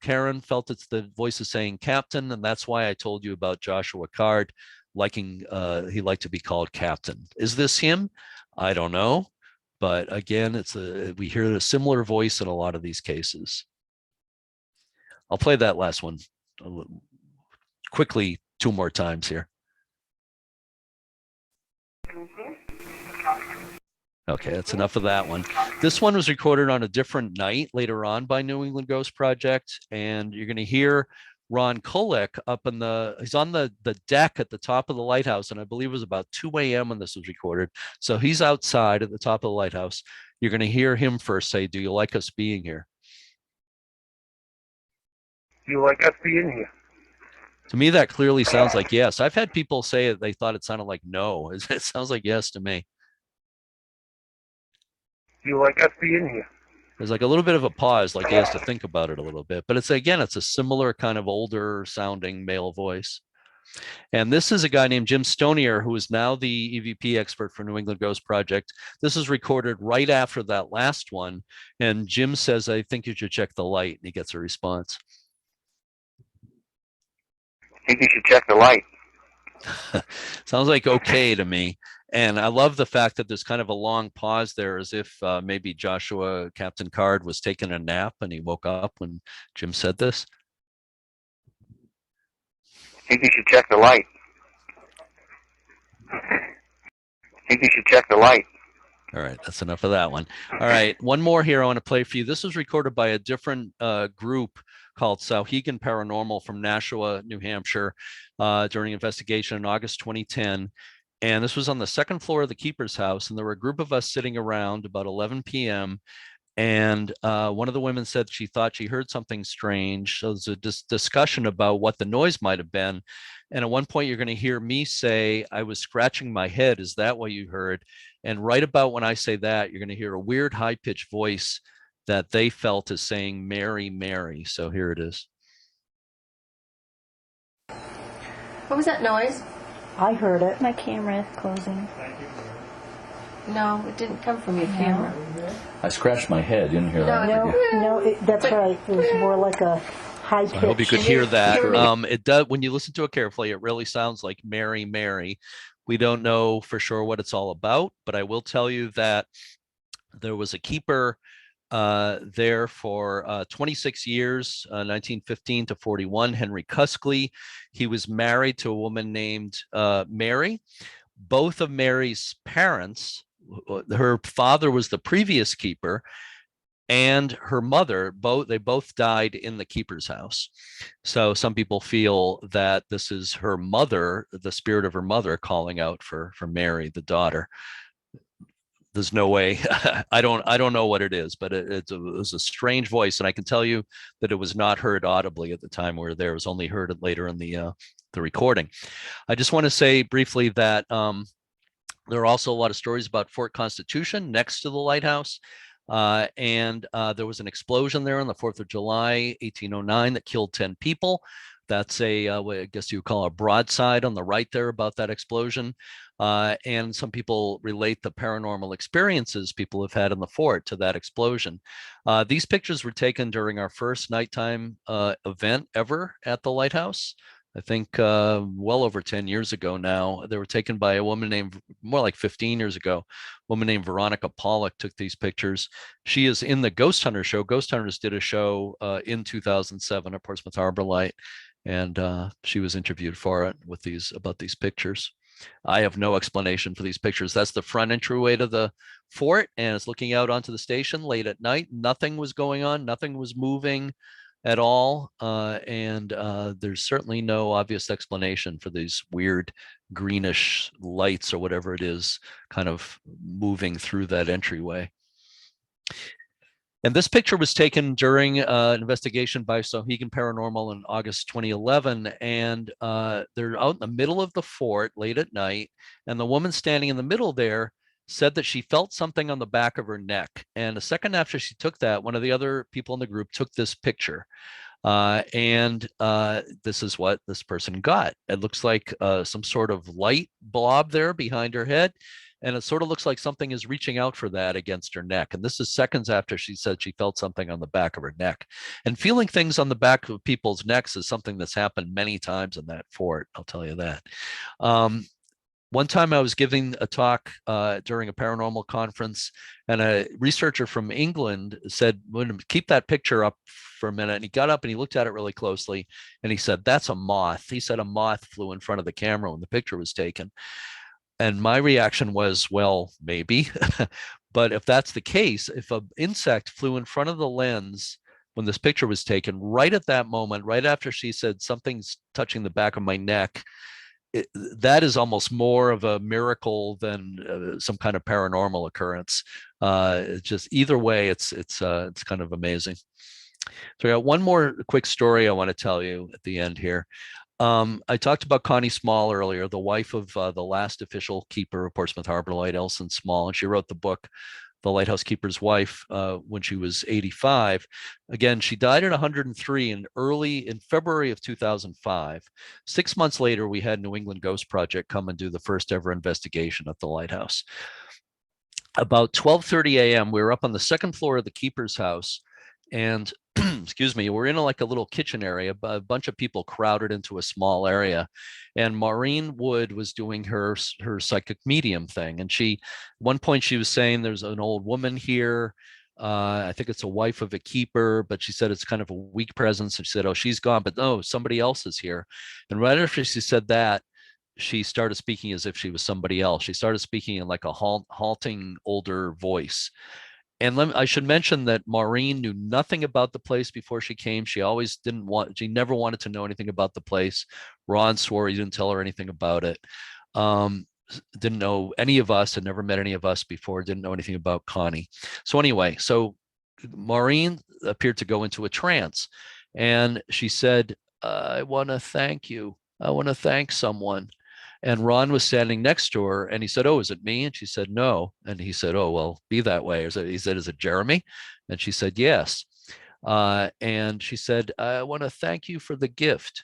Karen felt it's the voice is saying "captain," and that's why I told you about Joshua Card liking, he liked to be called captain. Is this him? I don't know. But again, we hear a similar voice in a lot of these cases. I'll play that last one quickly 2 more times here. Okay, that's enough of that one. This one was recorded on a different night later on by New England Ghost Project, and you're going to hear Ron Kulik he's on the deck at the top of the lighthouse, and I believe it was about 2 a.m. when this was recorded. So he's outside at the top of the lighthouse. You're going to hear him first say, "Do you like us being here?" "Do you like us being here?" To me, that clearly sounds like yes. I've had people say that they thought it sounded like no. It sounds like yes to me. "Do you like us being here?" There's like a little bit of a pause, like he has to think about it a little bit. But it's a similar kind of older sounding male voice. And this is a guy named Jim Stonier, who is now the EVP expert for New England Ghost Project. This is recorded right after that last one. And Jim says, "I think you should check the light." And he gets a response. "I think you should check the light." Sounds like okay to me. And I love the fact that there's kind of a long pause there, as if maybe Joshua, Captain Card, was taking a nap and he woke up when Jim said this. I think you should check the light. I think you should check the light. All right, that's enough of that one. All right, one more here I want to play for you. This was recorded by a different group called Seguin Paranormal from Nashua, New Hampshire, during investigation in August 2010. And this was on the second floor of the keeper's house. And there were a group of us sitting around about 11 p.m. And one of the women said she thought she heard something strange. So there's a discussion about what the noise might have been. And at one point, you're going to hear me say, I was scratching my head. Is that what you heard? And right about when I say that, you're going to hear a weird high-pitched voice that they felt is saying, Mary, Mary. So here it is. What was that noise? I heard it. My camera is closing. No, it didn't come from your camera. I scratched my head. You didn't hear that? No, that's right. It was more like a high pitch. I hope you could hear that. It does. When you listen to it carefully, it really sounds like Mary, Mary. We don't know for sure what it's all about, but I will tell you that there was a keeper there for 26 years, 1915 to 41, Henry Cuskley. He was married to a woman named Mary. Both of Mary's parents, her father was the previous keeper, and her mother, they both died in the keeper's house. So some people feel that this is her mother, the spirit of her mother, calling out for Mary, the daughter. There's no way. I don't know what it is, but it was a strange voice, and I can tell you that it was not heard audibly at the time we were there. It was only heard later in the recording. I just want to say briefly that there are also a lot of stories about Fort Constitution next to the lighthouse. And there was an explosion there on the 4th of July, 1809, that killed 10 people. That's what I guess you would call a broadside on the right there about that explosion. And some people relate the paranormal experiences people have had in the fort to that explosion. These pictures were taken during our first nighttime event ever at the lighthouse. I think well over 10 years ago now. They were taken by a woman named, more like 15 years ago, a woman named Veronica Pollock took these pictures. She is in the Ghost Hunter show. Ghost Hunters did a show in 2007 at Portsmouth Harbor Light, and she was interviewed for it with about these pictures. I have no explanation for these pictures. That's the front entryway to the fort, and it's looking out onto the station late at night. Nothing was going on. Nothing was moving at all. And there's certainly no obvious explanation for these weird greenish lights or whatever it is kind of moving through that entryway. And this picture was taken during an investigation by Seguin Paranormal in August 2011. And they're out in the middle of the fort late at night. And the woman standing in the middle there said that she felt something on the back of her neck. And a second after she took that, one of the other people in the group took this picture. And this is what this person got. It looks like some sort of light blob there behind her head. And it sort of looks like something is reaching out for that against her neck. And this is seconds after she said she felt something on the back of her neck. And feeling things on the back of people's necks is something that's happened many times in that fort, I'll tell you that. One time I was giving a talk during a paranormal conference, and a researcher from England said, keep that picture up for a minute. And he got up and he looked at it really closely, and he said, that's a moth. He said a moth flew in front of the camera when the picture was taken. And my reaction was, well, maybe. But if that's the case, if an insect flew in front of the lens when this picture was taken, right at that moment, right after she said something's touching the back of my neck, that is almost more of a miracle than some kind of paranormal occurrence. It's just either way, it's kind of amazing. So I got one more quick story I want to tell you at the end here. I talked about Connie Small earlier, the wife of the last official keeper of Portsmouth Harbor Light, Elson Small, and she wrote the book, The Lighthouse Keeper's Wife, when she was 85. Again, she died at 103 in February of 2005. 6 months later, we had New England Ghost Project come and do the first ever investigation at the lighthouse. About 12:30 a.m., we were up on the second floor of the keeper's house, and excuse me, we're in like a little kitchen area, but a bunch of people crowded into a small area. And Maureen Wood was doing her psychic medium thing. And at one point she was saying there's an old woman here. I think it's a wife of a keeper, but she said it's kind of a weak presence. And she said, oh, she's gone, but no, somebody else is here. And right after she said that, she started speaking as if she was somebody else. She started speaking in like a halting older voice. And I should mention that Maureen knew nothing about the place before she came. She never wanted to know anything about the place. Ron swore he didn't tell her anything about it. Didn't know any of us, had never met any of us before, didn't know anything about Connie. So anyway, Maureen appeared to go into a trance, and she said, I want to thank you. I want to thank someone. And Ron was standing next to her, and he said, oh, is it me? And she said, no. And he said, oh, well, be that way. He said, is it Jeremy? And she said, yes. And she said, I want to thank you for the gift.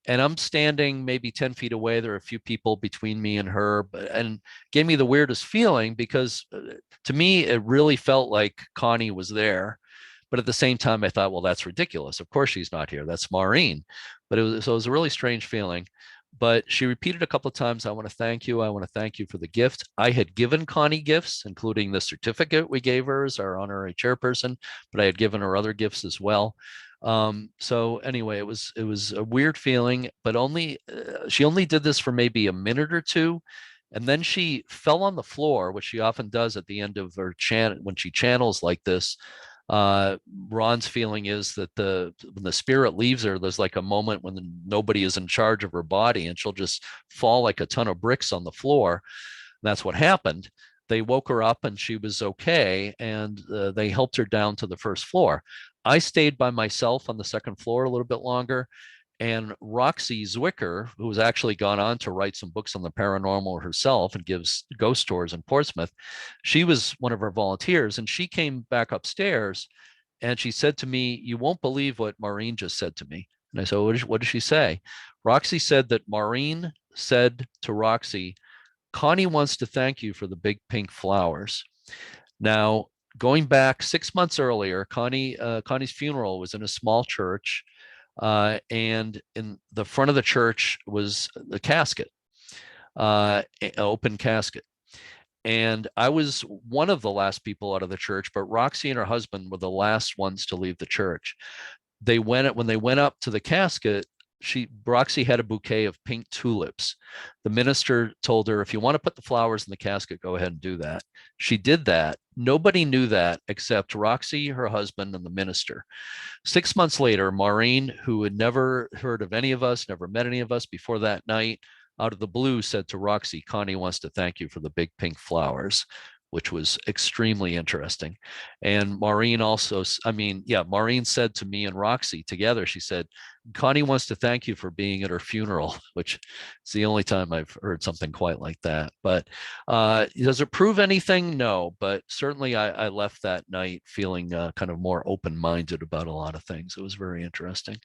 And I'm standing maybe 10 feet away. There are a few people between me and her, and gave me the weirdest feeling, because to me, it really felt like Connie was there. But at the same time, I thought, well, that's ridiculous. Of course she's not here. That's Maureen. But it was a really strange feeling. But she repeated a couple of times, I want to thank you. I want to thank you for the gift. I had given Connie gifts, including the certificate we gave her as our honorary chairperson, but I had given her other gifts as well. So anyway, it was a weird feeling, but she only did this for maybe a minute or two. And then she fell on the floor, which she often does at the end of her when she channels like this. Ron's feeling is that when the spirit leaves her, there's like a moment when nobody is in charge of her body, and she'll just fall like a ton of bricks on the floor. And that's what happened. They woke her up and she was okay, and they helped her down to the first floor. I stayed by myself on the second floor a little bit longer. And Roxy Zwicker, who has actually gone on to write some books on the paranormal herself and gives ghost tours in Portsmouth, she was one of our volunteers, and she came back upstairs and she said to me, you won't believe what Maureen just said to me. And I said, what did she say? Roxy said that Maureen said to Roxy, Connie wants to thank you for the big pink flowers. Now, going back 6 months earlier, Connie's funeral was in a small church. And in the front of the church was the casket, an open casket. And I was one of the last people out of the church, but Roxy and her husband were the last ones to leave the church. When they went up to the casket, Roxy had a bouquet of pink tulips. The minister told her, if you want to put the flowers in the casket, go ahead and do that. She did that. Nobody knew that except Roxy, her husband, and the minister. 6 months later, Maureen, who had never heard of any of us, never met any of us before that night, out of the blue said to Roxy, Connie wants to thank you for the big pink flowers, which was extremely interesting. And Maureen Maureen said to me and Roxy together, she said, Connie wants to thank you for being at her funeral, which is the only time I've heard something quite like that. But does it prove anything? No, but certainly I left that night feeling kind of more open-minded about a lot of things. It was very interesting.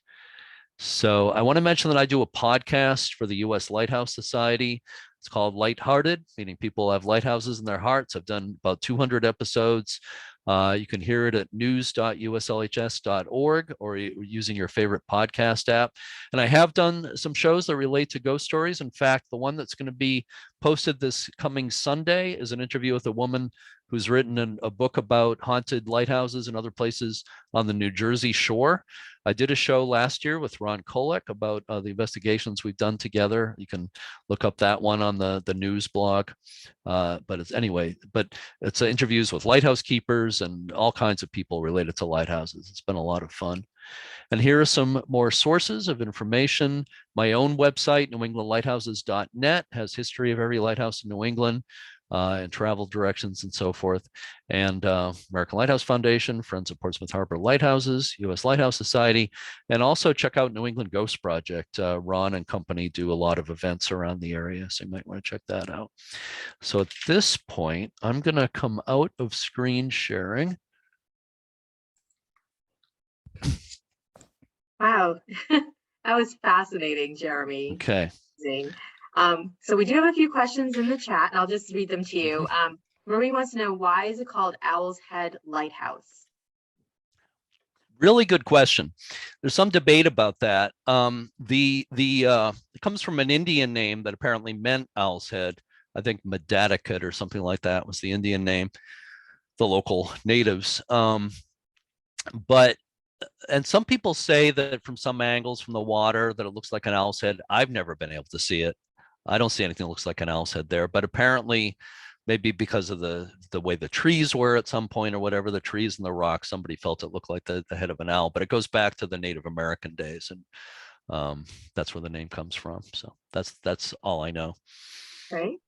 So I want to mention that I do a podcast for the U.S. Lighthouse Society. It's called Lighthearted, meaning people have lighthouses in their hearts. I've done about 200 episodes. You can hear it at news.uslhs.org or using your favorite podcast app. And I have done some shows that relate to ghost stories. In fact, the one that's going to be posted this coming Sunday is an interview with a woman who's written a book about haunted lighthouses and other places on the New Jersey shore. I did a show last year with Ron Kolek about the investigations we've done together. You can look up that one on the news blog. But it's interviews with lighthouse keepers and all kinds of people related to lighthouses. It's been a lot of fun. And here are some more sources of information. My own website, newenglandlighthouses.net, has history of every lighthouse in New England. And travel directions and so forth. And American Lighthouse Foundation, Friends of Portsmouth Harbor Lighthouses, U.S. Lighthouse Society, and also check out New England Ghost Project. Ron and company do a lot of events around the area, so you might want to check that out. So at this point, I'm going to come out of screen sharing. Wow, that was fascinating, Jeremy. Okay. Amazing. So we do have a few questions in the chat, and I'll just read them to you. Marie wants to know, why is it called Owl's Head Lighthouse? Really good question. There's some debate about that. It comes from an Indian name that apparently meant owl's head. I think Medadicut or something like that was the Indian name, the local natives. But and some people say that from some angles from the water that it looks like an owl's head. I've never been able to see it. I don't see anything that looks like an owl's head there, but apparently maybe because of the way the trees were at some point or whatever, the trees and the rocks, somebody felt it looked like the head of an owl, but it goes back to the Native American days. And that's where the name comes from. So that's all I know. Right.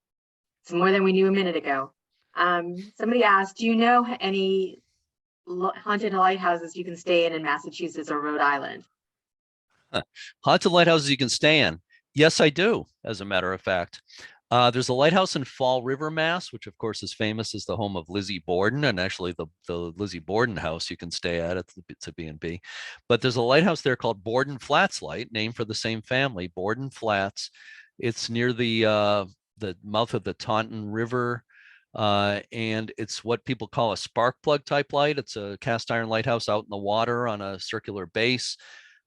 It's more than we knew a minute ago. Somebody asked, do you know any haunted lighthouses you can stay in Massachusetts or Rhode Island? Haunted lighthouses you can stay in. Yes, I do, as a matter of fact. There's a lighthouse in Fall River, Mass, which of course is famous as the home of Lizzie Borden, and actually the Lizzie Borden house you can stay at. It's a B&B. But there's a lighthouse there called Borden Flats Light, named for the same family, Borden Flats. It's near the mouth of the Taunton River, and it's what people call a spark plug type light. It's a cast iron lighthouse out in the water on a circular base.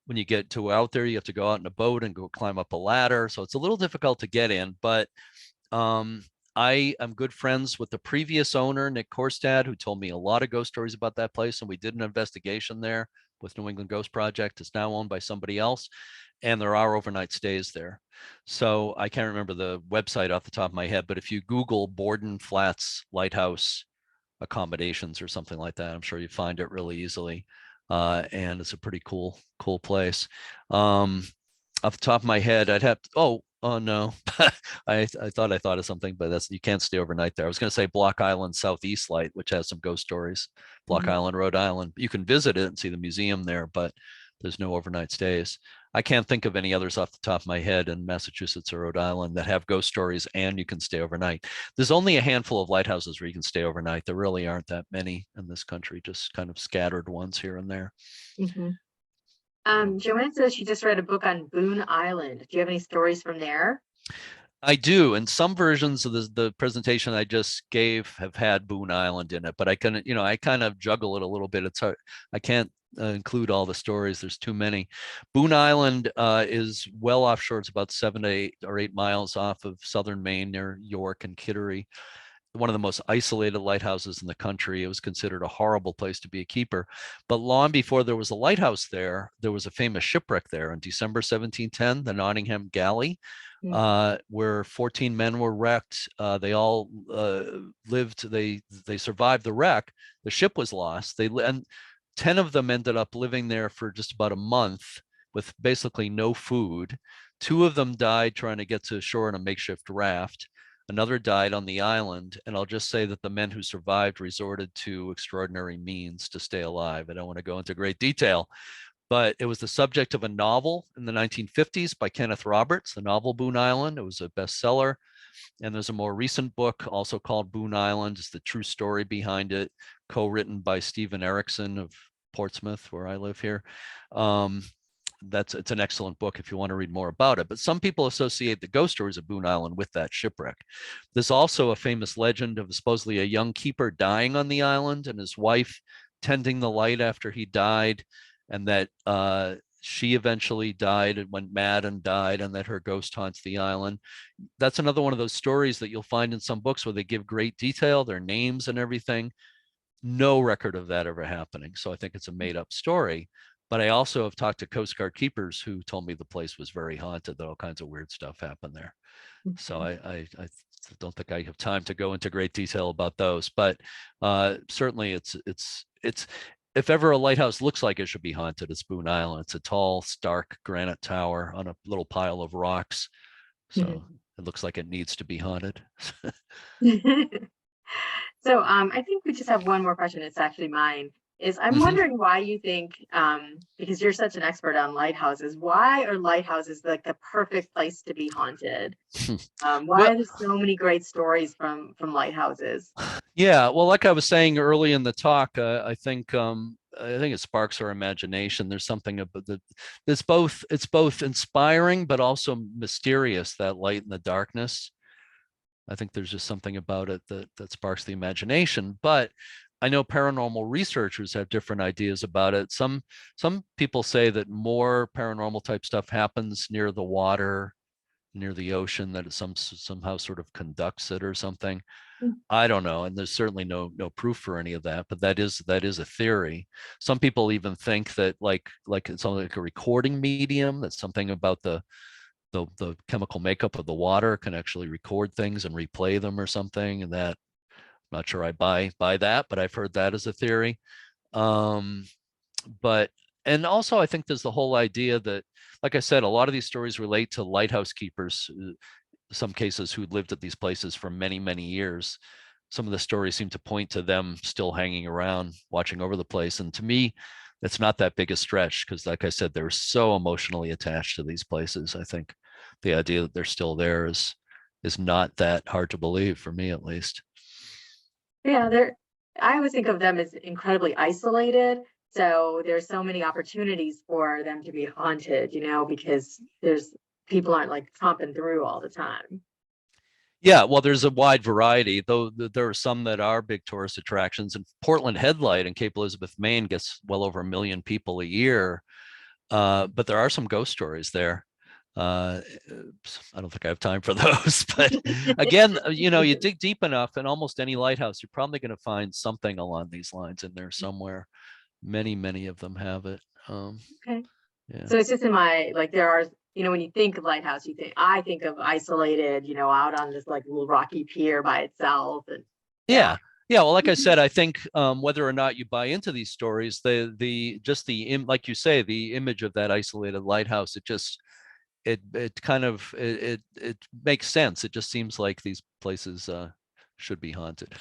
When you get to out there, you have to go out in a boat and go climb up a ladder. So it's a little difficult to get in, but I am good friends with the previous owner, Nick Korstad, who told me a lot of ghost stories about that place. And we did an investigation there with New England Ghost Project. It's now owned by somebody else, and there are overnight stays there. So I can't remember the website off the top of my head, but if you Google Borden Flats Lighthouse accommodations or something like that, I'm sure you find it really easily. And it's a pretty cool place. Off the top of my head, I'd have to, oh no, I thought of something, but you can't stay overnight there. I was going to say Block Island Southeast Light, which has some ghost stories. Block Island, Rhode Island. You can visit it and see the museum there, but there's no overnight stays. I can't think of any others off the top of my head in Massachusetts or Rhode Island that have ghost stories and you can stay overnight. There's only a handful of lighthouses where you can stay overnight. There really aren't that many in this country, just kind of scattered ones here and there. Joanne says she just read a book on Boone Island. Do you have any stories from there? I do, and some versions of the presentation I just gave have had Boone Island in it, but I kind of juggle it a little bit. It's hard. I can't include all the stories. There's too many. Boone Island is well offshore. It's about 7 to 8 or 8 miles off of southern Maine near York and Kittery. One of the most isolated lighthouses in the country. It was considered a horrible place to be a keeper. But long before there was a lighthouse there was a famous shipwreck there in December 1710, the Nottingham Galley, where 14 men were wrecked. They all lived. They survived the wreck. The ship was lost. And 10 of them ended up living there for just about a month with basically no food. 2 of them died trying to get to shore in a makeshift raft. Another died on the island. And I'll just say that the men who survived resorted to extraordinary means to stay alive. I don't want to go into great detail, but it was the subject of a novel in the 1950s by Kenneth Roberts, the novel Boone Island. It was a bestseller. And there's a more recent book also called Boone Island. It's the true story behind it, co-written by Stephen Erickson of Portsmouth, where I live here. It's an excellent book if you want to read more about it. But some people associate the ghost stories of Boone Island with that shipwreck. There's also a famous legend of supposedly a young keeper dying on the island and his wife tending the light after he died, and that she eventually died and went mad and died, and that her ghost haunts the island. That's another one of those stories that you'll find in some books where they give great detail, their names and everything. No record of that ever happening. So I think it's a made up story. But I also have talked to Coast Guard keepers who told me the place was very haunted, that all kinds of weird stuff happened there. So I don't think I have time to go into great detail about those, but certainly it's if ever a lighthouse looks like it should be haunted, it's Boone Island. It's a tall, stark granite tower on a little pile of rocks. So it looks like it needs to be haunted. So I think we just have one more question. It's actually mine. I'm wondering why you think, because you're such an expert on lighthouses, why are lighthouses like the perfect place to be haunted? Why are there so many great stories from lighthouses? Yeah, well, like I was saying early in the talk, I think it sparks our imagination. There's something about it's both inspiring but also mysterious, that light in the darkness. I think there's just something about it that sparks the imagination. But I know paranormal researchers have different ideas about it. Some people say that more paranormal type stuff happens near the water, near the ocean, that it somehow sort of conducts it or something. I don't know, and there's certainly no proof for any of that, but that is a theory. Some people even think that like it's something like a recording medium, that's something about the chemical makeup of the water can actually record things and replay them or something, and that I'm not sure I buy that, but I've heard that as a theory. But and also I think there's the whole idea that, like I said, a lot of these stories relate to lighthouse keepers, some cases who lived at these places for many years. Some of the stories seem to point to them still hanging around, watching over the place. And to me, it's not that big a stretch because, like I said, they're so emotionally attached to these places. I think the idea that they're still there is not that hard to believe, for me at least. Yeah, I always think of them as incredibly isolated. So there's so many opportunities for them to be haunted, because people aren't like tromping through all the time. Yeah, well, there's a wide variety, though there are some that are big tourist attractions. And Portland Headlight in Cape Elizabeth, Maine gets well over 1 million people a year. But there are some ghost stories there. I don't think I have time for those, but again, you dig deep enough in almost any lighthouse, you're probably going to find something along these lines in there somewhere. Many of them have it. Okay. Yeah. So it's just in my, like, there are, when you think of lighthouse, I think of isolated, out on this like little rocky pier by itself. And yeah. Well, like I said, I think whether or not you buy into these stories, like you say, the image of that isolated lighthouse, it makes sense. It just seems like these places should be haunted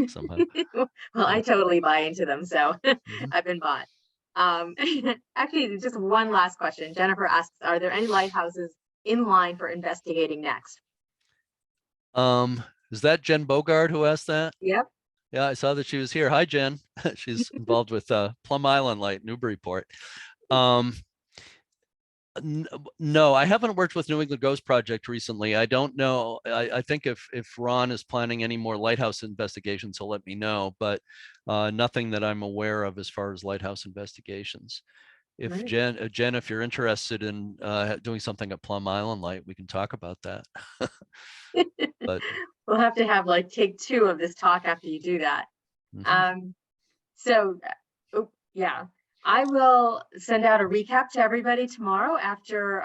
somehow. Well, I totally buy into them, so Mhm. I've been bought. Actually, just one last question. Jennifer asks, are there any lighthouses in line for investigating next? Is that Jen Bogard who asked that? Yep. Yeah, I saw that she was here. Hi, Jen. She's involved with Plum Island Light, Newburyport. No, I haven't worked with New England Ghost Project recently. I don't know. I think if Ron is planning any more lighthouse investigations, he'll let me know, but nothing that I'm aware of as far as lighthouse investigations. If Right. Jen, if you're interested in doing something at Plum Island Light, we can talk about that. But we'll have to have like take 2 of this talk after you do that. So, yeah, I will send out a recap to everybody tomorrow after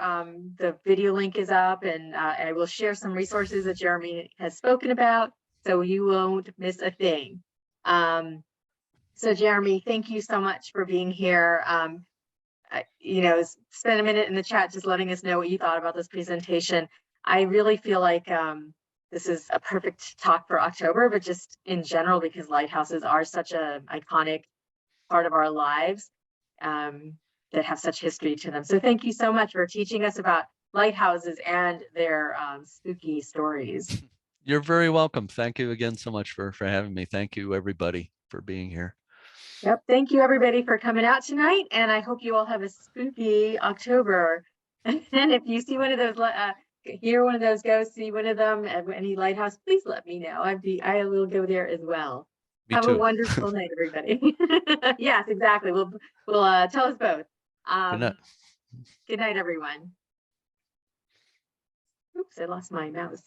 the video link is up, and I will share some resources that Jeremy has spoken about, so you won't miss a thing. So Jeremy, thank you so much for being here. Spend a minute in the chat just letting us know what you thought about this presentation. I really feel like this is a perfect talk for October, but just in general, because lighthouses are such an iconic part of our lives that have such history to them. So thank you so much for teaching us about lighthouses and their spooky stories. You're very welcome. Thank you again so much for having me. Thank you, everybody, for being here. Yep. Thank you, everybody, for coming out tonight. And I hope you all have a spooky October. And if you see one of those, hear one of those ghosts, see one of them at any lighthouse, please let me know. I will go there as well. Me have too. A wonderful night, everybody. Yes, exactly. We'll tell us both. Good night, everyone. Oops, I lost my mouse.